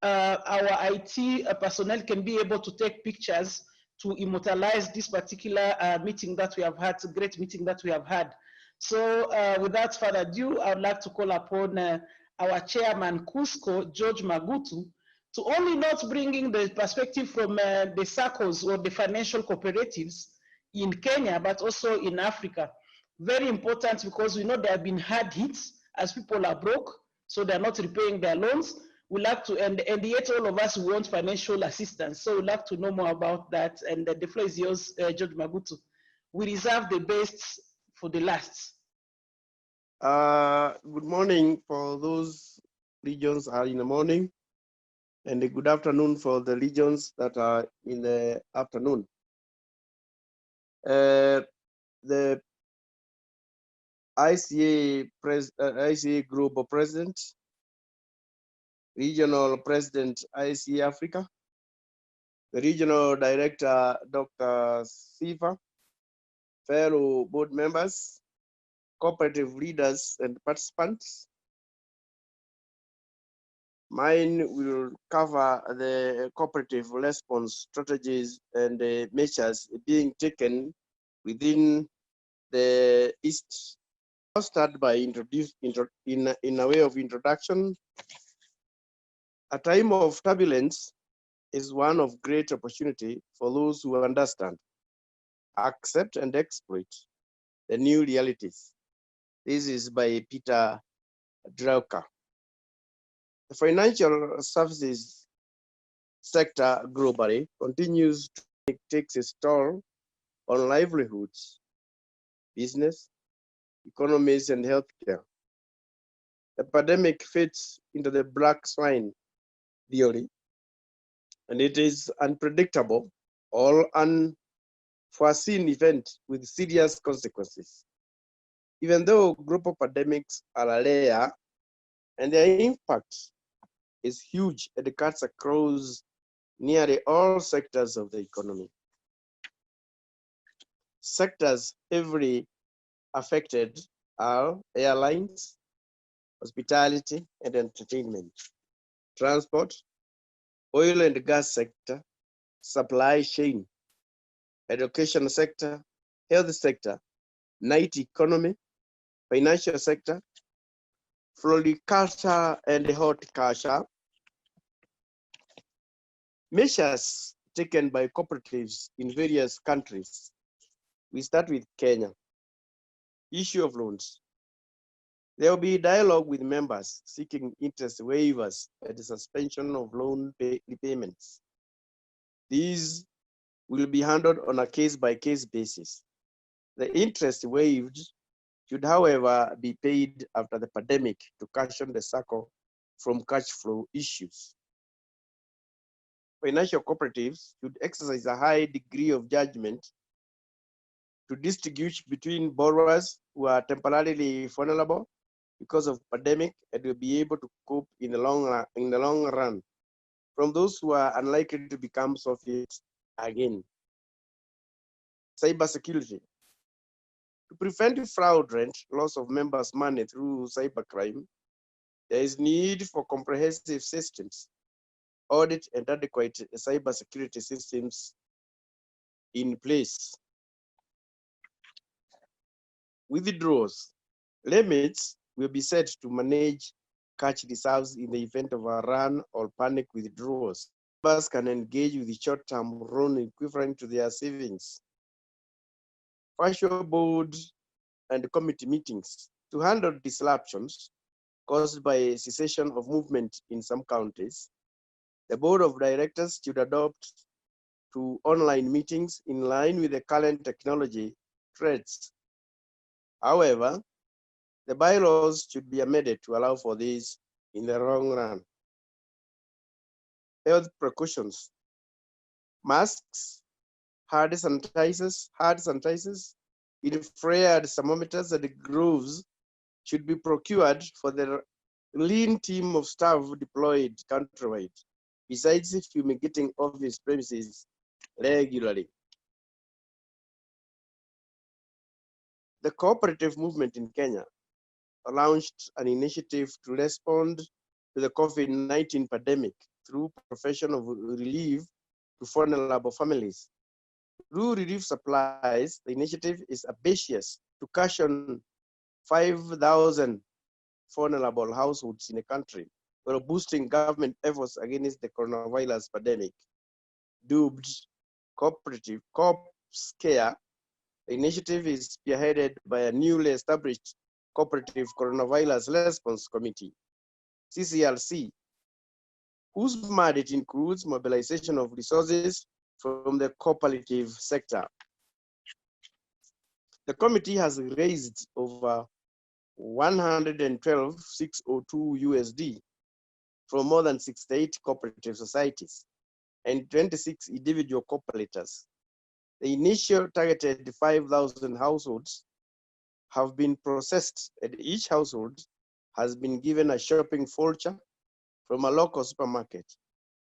our IT personnel can be able to take pictures to immortalize this particular meeting that we have had, a great meeting that we have had. So without further ado, I would like to call upon our chairman, Cusco, George Magutu, to only not bringing the perspective from the circles or the financial cooperatives in Kenya, but also in Africa. Very important, because we know there have been hard hits as people are broke, so they're not repaying their loans. We'll have to, and yet all of us want financial assistance. So we'll have to know more about that. And the floor is yours, George Magutu. We reserve the best for the last. Good morning for those regions are in the morning, and a good afternoon for the regions that are in the afternoon. The ICA Global President, Regional President ICA-Africa, the Regional Director Dr. Sifa, fellow board members, cooperative leaders and participants. Mine will cover the cooperative response strategies and the measures being taken within the East. I'll start by in a way of introduction. A time of turbulence is one of great opportunity for those who understand, accept and exploit the new realities. This is by Peter Drucker. The financial services sector globally continues to take its toll on livelihoods, business, economies, and healthcare. The pandemic fits into the black swan theory, and it is unpredictable or unforeseen event with serious consequences. Even though global pandemics are rare and their impact is huge and it cuts across nearly all sectors of the economy. Sectors heavily affected are airlines, hospitality and entertainment, transport, oil and gas sector, supply chain, education sector, health sector, night economy, financial sector, floriculture and horticulture. Measures taken by cooperatives in various countries. We start with Kenya. Issue of loans. There will be dialogue with members seeking interest waivers and the suspension of loan repayments. These will be handled on a case-by-case basis. The interest waived should, however, be paid after the pandemic to cushion the circle from cash flow issues. Financial cooperatives should exercise a high degree of judgment to distinguish between borrowers who are temporarily vulnerable because of pandemic and will be able to cope in the long run from those who are unlikely to become sufficient again. Cybersecurity. To prevent fraudulent loss of members' money through cybercrime, there is need for comprehensive systems, audit and adequate cybersecurity systems in place. Withdrawals. Limits will be set to manage cash reserves in the event of a run or panic withdrawals. Members can engage with the short-term loan equivalent to their savings. Partial board and committee meetings. To handle disruptions caused by cessation of movement in some counties, the board of directors should adopt to online meetings in line with the current technology threats. However, the bylaws should be amended to allow for this in the long run. Health precautions. Masks, hand sanitizers, infrared thermometers, and gloves should be procured for the lean team of staff deployed countrywide, besides fumigating office premises regularly. The cooperative movement in Kenya launched an initiative to respond to the COVID-19 pandemic through profession of relief to vulnerable families. Through relief supplies, the initiative is ambitious to cushion 5,000 vulnerable households in the country for boosting government efforts against the coronavirus pandemic. Dubbed Cooperative Corps Care, the initiative is spearheaded by a newly established Cooperative Coronavirus Response Committee, CCRC, whose mandate includes mobilization of resources from the cooperative sector. The committee has raised over 112,602 USD from more than 68 cooperative societies and 26 individual cooperators. The initial targeted 5,000 households have been processed, and each household has been given a shopping voucher from a local supermarket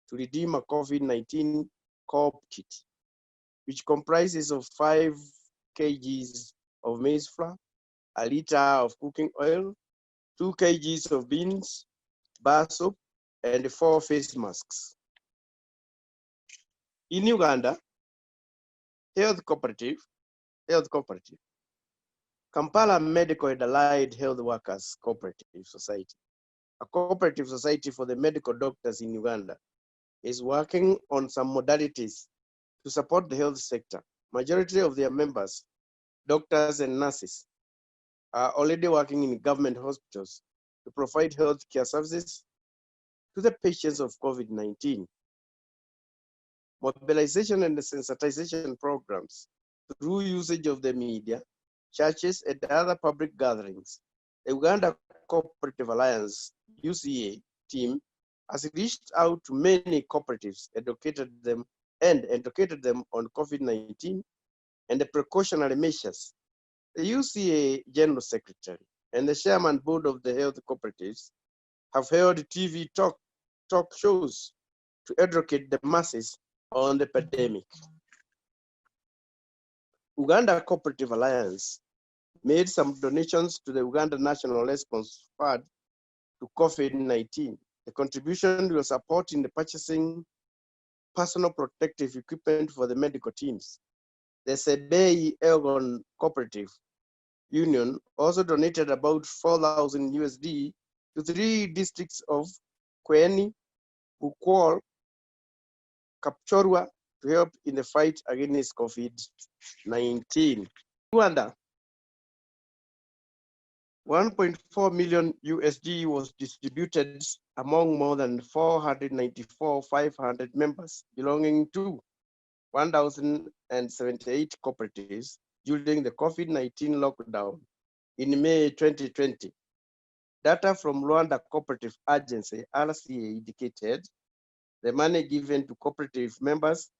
to redeem a COVID-19 co-op kit, which comprises of 5 kgs of maize flour, a liter of cooking oil, 2 kgs of beans, bar soap, and 4 face masks. In Uganda, Health Cooperative, Kampala Medical and Allied Health Workers Cooperative Society, a cooperative society for the medical doctors in Uganda, is working on some modalities to support the health sector. Majority of their members, doctors and nurses, are already working in government hospitals to provide health care services to the patients of COVID-19. Mobilization and sensitization programs through usage of the media, churches, and other public gatherings. The Uganda Cooperative Alliance, UCA team has reached out to many cooperatives, educated them on COVID-19 and the precautionary measures. The UCA General Secretary and the Chairman Board of the Health Cooperatives have held TV talk shows to educate the masses on the pandemic. Uganda Cooperative Alliance made some donations to the Uganda National Response Fund to COVID-19. The contribution will support in the purchasing personal protective equipment for the medical teams. The Sebei Elgon Cooperative Union also donated about 4,000 USD to 3 districts of Kweni, Bukwal, Kapchorwa to help in the fight against COVID-19. Rwanda, 1.4 million USD was distributed among more than 494,500 members belonging to 1,078 cooperatives during the COVID-19 lockdown in May 2020. Data from Rwanda Cooperative Agency, RCA, indicated the money given to cooperative members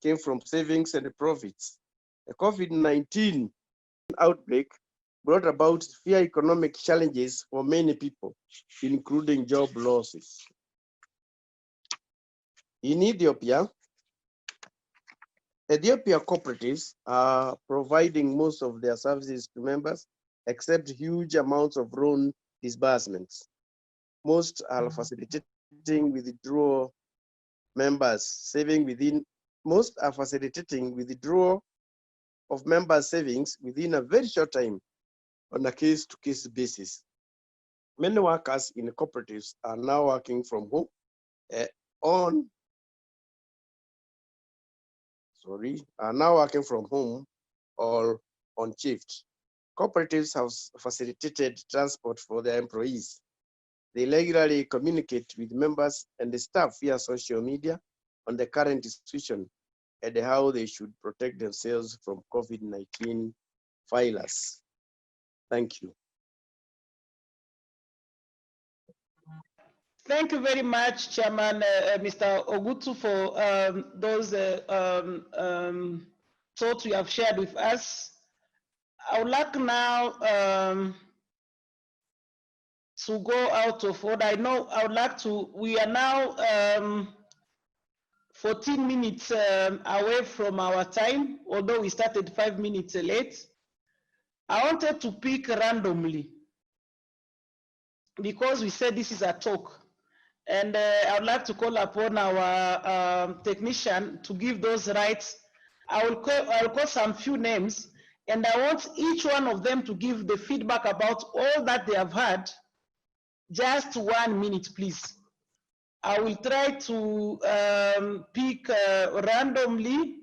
came from savings and profits. The COVID-19 outbreak brought about severe economic challenges for many people, including job losses. In Ethiopia cooperatives are providing most of their services to members, except huge amounts of loan disbursements. Most are facilitating withdrawal of members' savings within a very short time on a case-to-case basis. Many workers in cooperatives are now working from home or on shift. Cooperatives have facilitated transport for their employees. They regularly communicate with members and the staff via social media on the current situation and how they should protect themselves from COVID-19 virus. Thank you. Thank you very much, Chairman Mr. Ogutu, for those thoughts you have shared with us. I would like now to go out of order. We are now 14 minutes away from our time, although we started 5 minutes late. I wanted to pick randomly because we said this is a talk. And I would like to call upon our technician to give those rights. I'll call some few names, and I want each one of them to give the feedback about all that they have heard. Just 1 minute, please. I will try to pick randomly.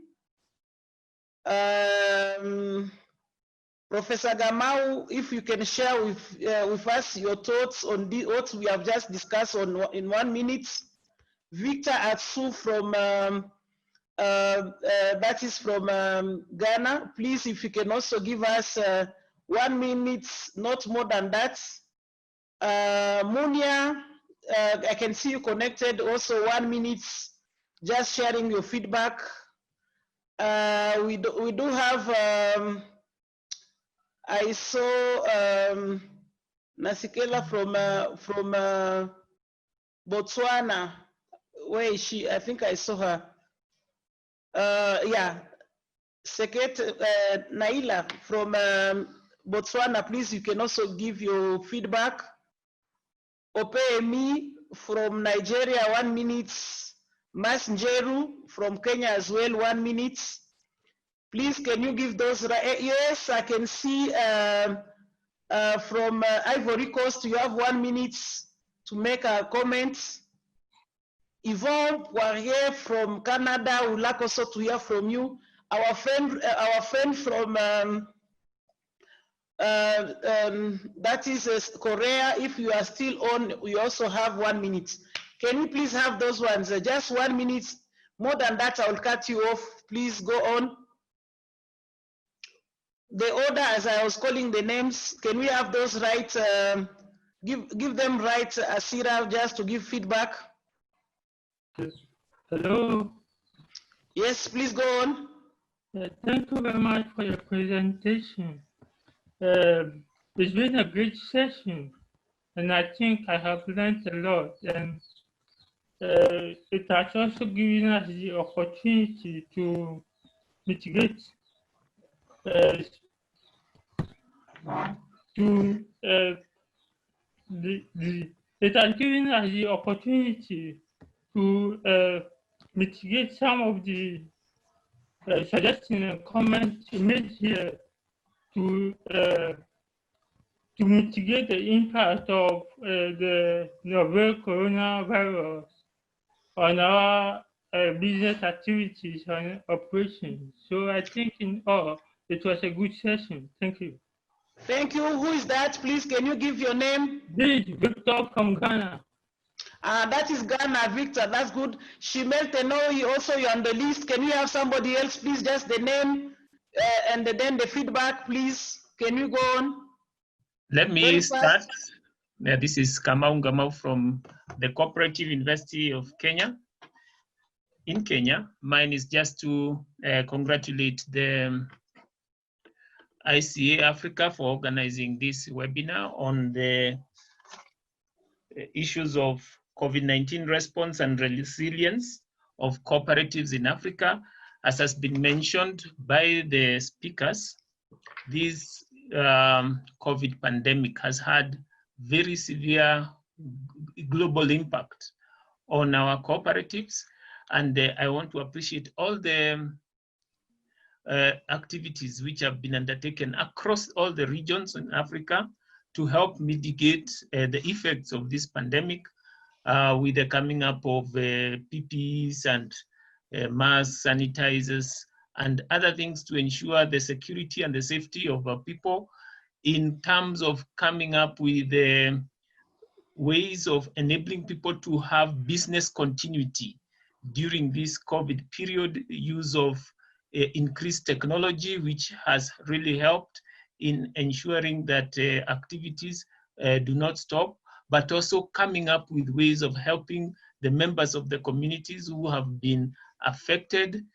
Professor Gamau, if you can share with us your thoughts on what we have just discussed in 1 minute. Victor Atsu from that is from Ghana. Please, if you can also give us 1 minute, not more than that. Munia, I can see you connected. Also 1 minute, just sharing your feedback. We do have. I saw Nasikela from Botswana. Where is she? I think I saw her. Yeah, Secretary Naila from Botswana. Please, you can also give your feedback. Opemi from Nigeria, 1 minute. Mas Njeru from Kenya as well, 1 minute. Please, can you give those? Yes, I can see from Ivory Coast, you have 1 minute to make a comment. Yvonne Poirier from Canada, we would like also to hear from you. Our friend from that is Korea, if you are still on, we also have 1 minute. Can we please have those ones? Just 1 minute. More than that, I will cut you off. Please go on. The order as I was calling the names, can we have those right? Give them right, Asira, just to give feedback. Hello. Yes, please go on. Thank you very much for your presentation. It's been a great session, and I think I have learned a lot. And it has also given us the opportunity to mitigate it has given us the opportunity to mitigate some of the suggestions and comments made here to mitigate the impact of the novel coronavirus on our business activities and operations. So I think in all, it was a good session. Thank you. Thank you. Who is that? Please, can you give your name? This is Victor from Ghana. That is Ghana, Victor. That's good. Shimel Tenoi, also you're on the list. Can we have somebody else, please? Just the name and then the feedback, please. Can you go on? Let me start. This is Kamau Ngamau from the Cooperative University of Kenya. In Kenya, mine is just to congratulate the ICA-Africa for organizing this webinar on the issues of COVID-19 response and resilience of cooperatives in Africa. As has been mentioned by the speakers, this COVID pandemic has had very severe global impact on our cooperatives. And I want to appreciate all the activities which have been undertaken across all the regions in Africa to help mitigate the effects of this pandemic with the coming up of PPEs and masks, sanitizers, and other things to ensure the security and the safety of our people in terms of coming up with the ways of enabling people to have business continuity during this COVID period, use of increased technology, which has really helped in ensuring that activities do not stop, but also coming up with ways of helping the members of the communities who have been affected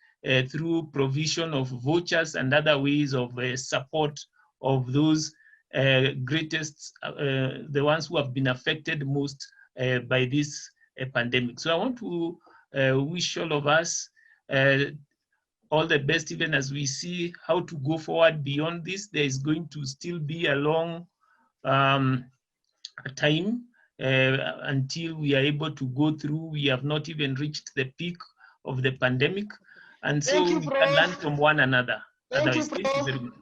through provision of vouchers and other ways of support of those the ones who have been affected most by this pandemic. So I want to wish all of us all the best, even as we see how to go forward beyond this. There is going to still be a long time until we are able to go through. We have not even reached the peak of the pandemic. And so we can learn from one another. Thank you, Prof. Very much.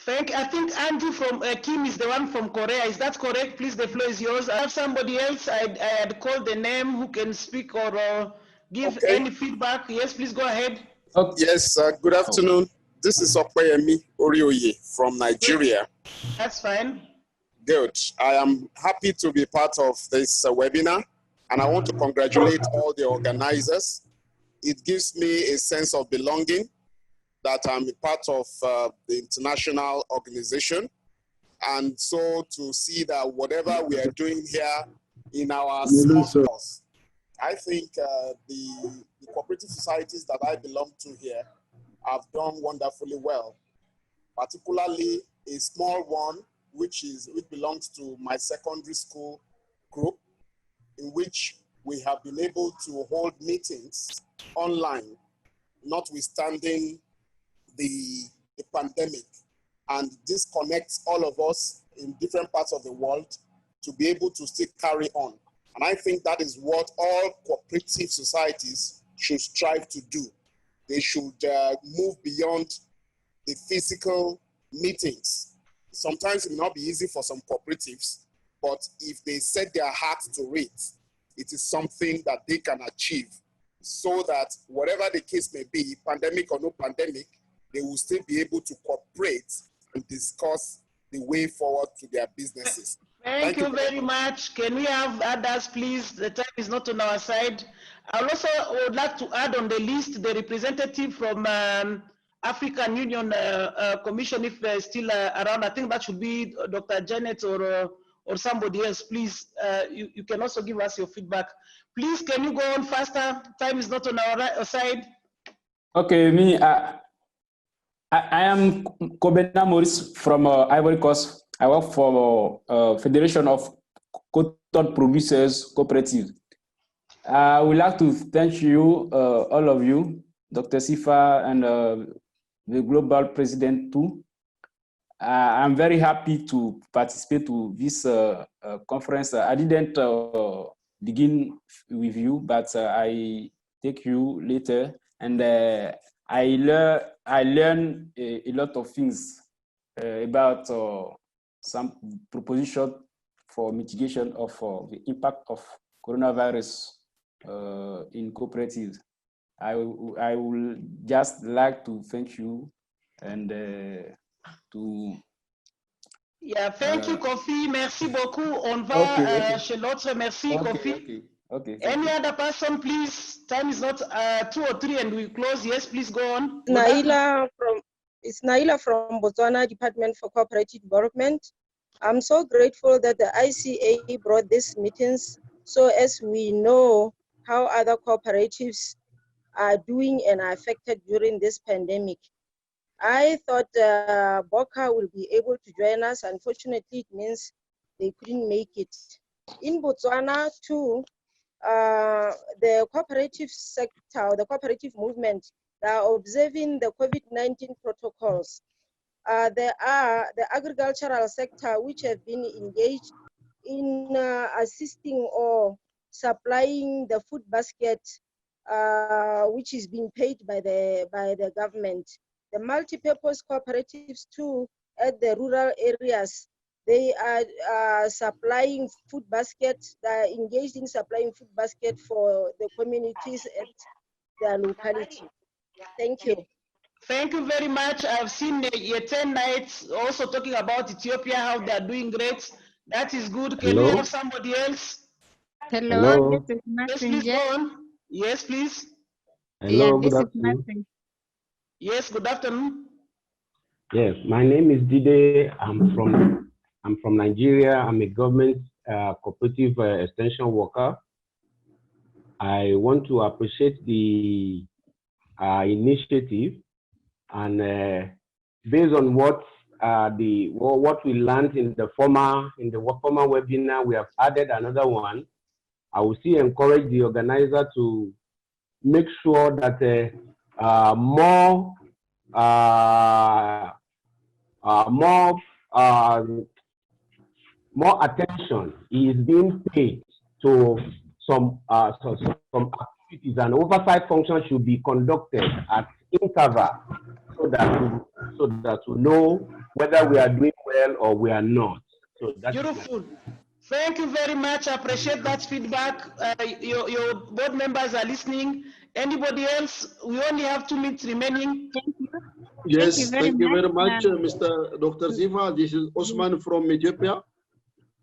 I think Andrew from Kim is the one from Korea. Is that correct? Please, the floor is yours. I have somebody else. I had called the name who can speak or give any feedback. Yes, please go ahead. Yes, good afternoon. This is Opeyemi Orioye from Nigeria. That's fine. Good. I am happy to be part of this webinar, and I want to congratulate all the organizers. It gives me a sense of belonging that I'm a part of the international organization. And so to see that whatever we are doing here in our small house, I think the cooperative societies that I belong to here have done wonderfully well, particularly a small one, which belongs to my secondary school group, in which we have been able to hold meetings online, notwithstanding the pandemic. And this connects all of us in different parts of the world to be able to still carry on. And I think that is what all cooperative societies should strive to do. They should move beyond the physical meetings. Sometimes it may not be easy for some cooperatives, but if they set their hearts to it, it is something that they can achieve, so that whatever the case may be, pandemic or no pandemic, they will still be able to cooperate and discuss the way forward to their businesses. Thank you very much. Can we have others, please? The time is not on our side. I also would like to add on the list the representative from African Union Commission, if they're still around. I think that should be Dr. Janet or somebody else. Please, you can also give us your feedback. Please, can you go on faster? Time is not on our side. Okay, I am Kobena Maurice from Ivory Coast. I work for Federation of Cotton Producers Cooperative. I would like to thank you, all of you, Dr. Sifa and the Global President too. I'm very happy to participate to this conference. I didn't begin with you, but I take you later, and I learned a lot of things about some proposition for mitigation of the impact of coronavirus in cooperatives. I would just like to thank you and Yeah, thank you, Kofi. Merci beaucoup. On va chez l'autre. Merci, Kofi. Okay. Any other person, please? Time is not 2 or 3 and we close. Yes, please go on. It's Naila from Botswana Department for Cooperative Development. I'm so grateful that the ICA brought these meetings so as we know how other cooperatives are doing and are affected during this pandemic. I thought Boca will be able to join us. Unfortunately, it means they couldn't make it. In Botswana too, the cooperative sector, the cooperative movement, they are observing the COVID-19 protocols. There are the agricultural sector which have been engaged in assisting or supplying the food basket which is being paid by the government. The multi-purpose cooperatives too at the rural areas, they are supplying food baskets, they are engaged in supplying food basket for the communities at their locality. Thank you. Thank you very much. I've seen Yeten Nights also talking about Ethiopia, how they are doing great. That is good. Can we have somebody else? Hello, this is Yes, please Messenger. go on. Yes, please. Hello, this is Messenger. Yes, good afternoon. Yes, my name is Dide. I'm from Nigeria. I'm a government cooperative extension worker. I want to appreciate the initiative, and based on what we learned in the former webinar, we have added another one. I will still encourage the organizer to make sure that more attention is being paid to some activities, and oversight function should be conducted at interval so that we know whether we are doing well or we are not. So that's beautiful. Thank you very much. I appreciate that feedback. Your board members are listening. Anybody else? We only have 2 minutes remaining. Thank you. Yes, thank you very much, Um, Mr. Dr. Sifa. This is Osman from Ethiopia.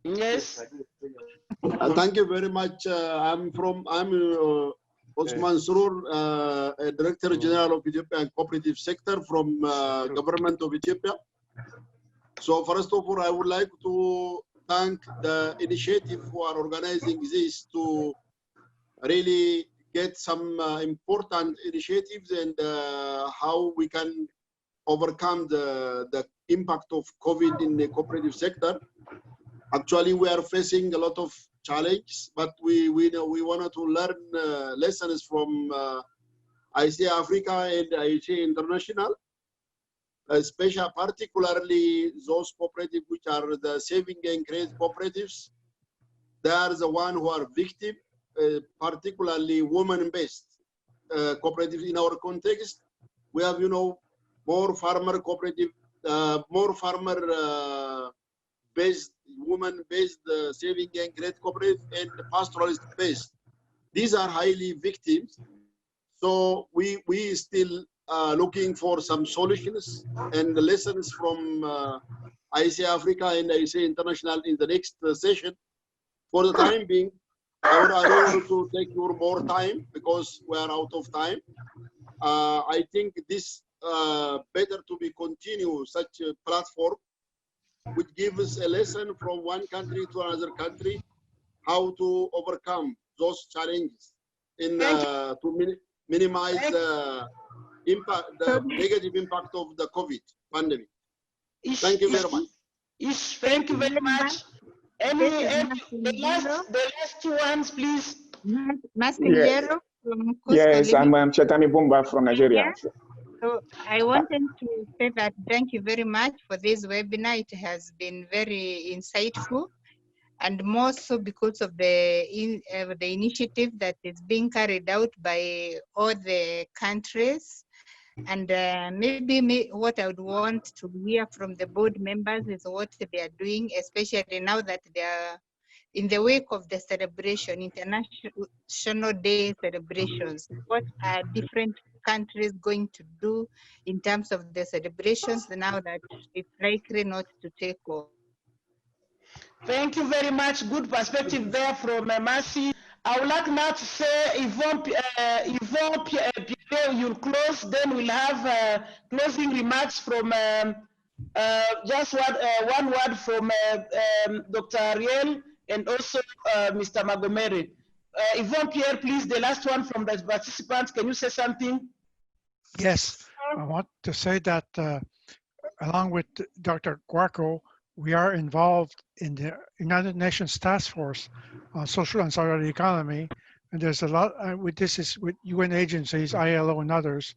Yes. And thank you very much. I'm Osman Surur, Director General of Ethiopian Cooperative Sector from Government of Ethiopia. So first of all, I would like to thank the initiative who are organizing this to really get some important initiatives and how we can overcome the impact of COVID in the cooperative sector. Actually, we are facing a lot of challenges, but we wanted to learn lessons from ICA-Africa and ICA International, especially particularly those cooperatives which are the saving and credit cooperatives. They are the ones who are victim, particularly women-based cooperatives. In our context, we have, more farmer cooperative, more farmer-based, woman-based saving and credit cooperative and pastoralist-based. These are highly victims. So we still looking for some solutions and the lessons from ICA-Africa and ICA International in the next session. For the time being, I don't want to take your more time because we are out of time. I think this better to be continue such a platform which gives a lesson from one country to another country how to overcome those challenges in to minimize the impact, the negative impact of the COVID pandemic. Thank you very much. Thank you very much. The last 2 ones, please. Masengero from Yes, Cusco I'm Chetami Bumba from Nigeria. So I wanted to say that thank you very much for this webinar. It has been very insightful, and more so because of the initiative that is being carried out by all the countries. And maybe what I would want to hear from the board members is what they are doing, especially now that they are in the wake of the celebration, International Day celebrations. What are different countries going to do in terms of the celebrations now that it's likely not to take off? Thank you very much. Good perspective there from Mercy. I would like now to say, Yvonne Pierre, you'll close, then we'll have closing remarks from just one word from Dr. Ariel and also Mr. Magomere. Yvonne Pierre, please, the last one from the participants. Can you say something? Yes, I want to say that along with Dr. Guarco, we are involved in the United Nations Task Force on Social and Solidarity Economy, and there's a lot. With UN agencies, ILO, and others.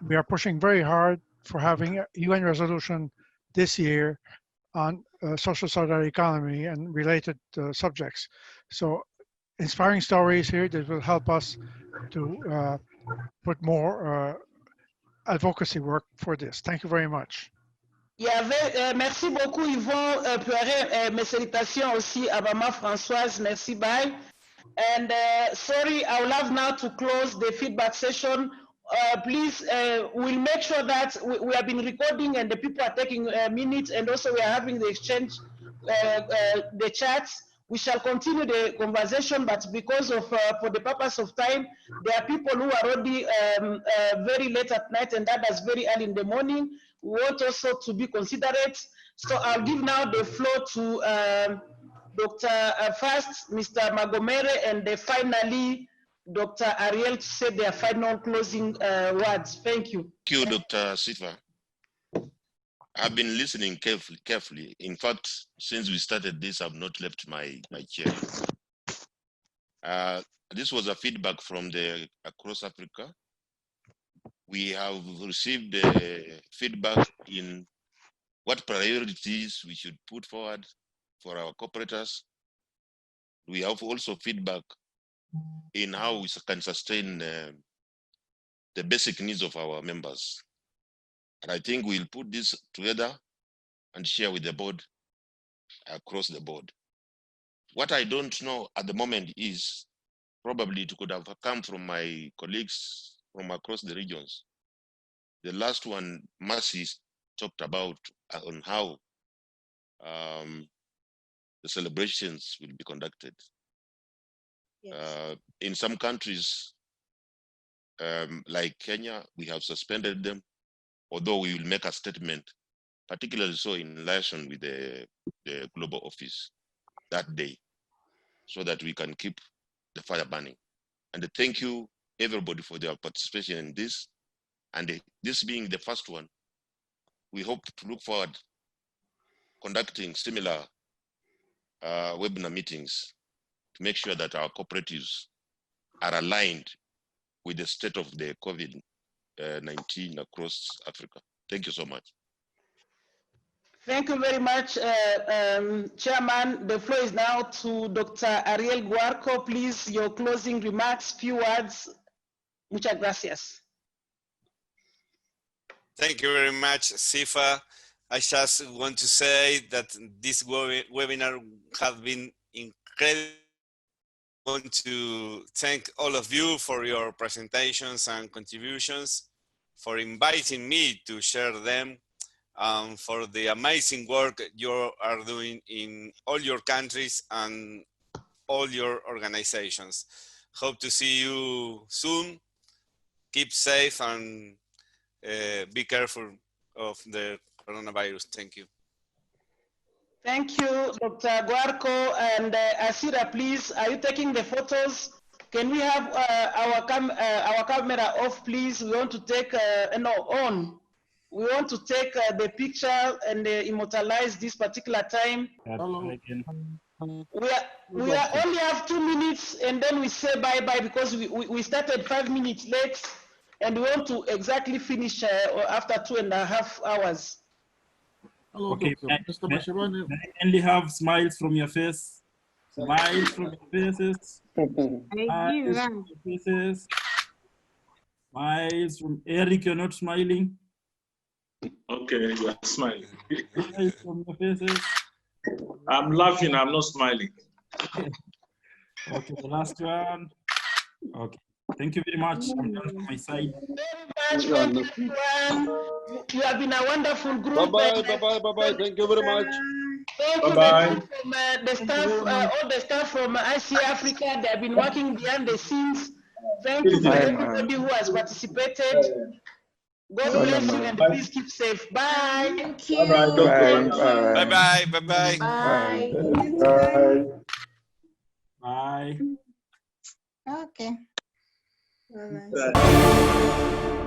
We are pushing very hard for having a UN resolution this year on social solidarity economy and related subjects. So, inspiring stories here that will help us to put more advocacy work for this. Thank you very much. Merci beaucoup Yvon Pierre, mes salutations aussi à Maman Françoise, merci, bye. And sorry, I will have now to close the feedback session. Please, we'll make sure that we have been recording and the people are taking minutes, and also we are having the exchange, the chats. We shall continue the conversation, but because of, for the purpose of time, there are people who are already very late at night and others very early in the morning. We want also to be considerate. So I'll give now the floor to first, Mr. Magomere, and finally, Dr. Ariel to say their final closing words. Thank you. Thank you, Dr. Sifa. I've been listening carefully. In fact, since we started this, I've not left my chair. This was a feedback from across Africa. We have received feedback in what priorities we should put forward for our cooperators. We have also feedback in how we can sustain the basic needs of our members. And I think we'll put this together and share with the board across the board. What I don't know at the moment is probably it could have come from my colleagues from across the regions. The last one, Mercy talked about on how the celebrations will be conducted. Yes. In some countries, like Kenya, we have suspended them, although we will make a statement, particularly so in relation with the global office that day, so that we can keep the fire burning. And thank you everybody for their participation in this. And this being the first one, we hope to look forward conducting similar webinar meetings to make sure that our cooperatives are aligned with the state of the COVID-19 across Africa. Thank you so much. Thank you very much, Chairman. The floor is now to Dr. Ariel Guarco. Please, your closing remarks, few words. Muchas gracias. Thank you very much, Sifa. I just want to say that this webinar has been incredible. I want to thank all of you for your presentations and contributions, for inviting me to share them, for the amazing work you are doing in all your countries and all your organizations. Hope to see you soon. Keep safe and be careful of the coronavirus. Thank you. Thank you, Dr. Guarco and Asira, please. Are you taking the photos? Can we have our camera off, please? We want to take, no, on. We want to take the picture and immortalize this particular time. Hello. We only have 2 minutes and then we say bye-bye because we started 5 minutes late and we want to exactly finish after 2.5 hours. Hello, Okay, Mr. Bashir. may I only have smiles from your face? Smiles from your faces. Smiles from your faces. Smiles from Eric, you're not smiling. Okay, you are smiling. Smiles from your faces. I'm laughing, I'm not smiling. Okay, the last one. Okay, thank you very much. I'm done from my side. Thank you, everyone. You have been a wonderful group. Bye-bye. Thank you very much. Thank you very much from the staff, all the staff from ICA-Africa. They have been working behind the scenes. Thank you for everybody who has participated. God bless you and please keep safe. Bye. Thank you. Bye-bye. Bye-bye. Bye. Bye. Okay. Bye.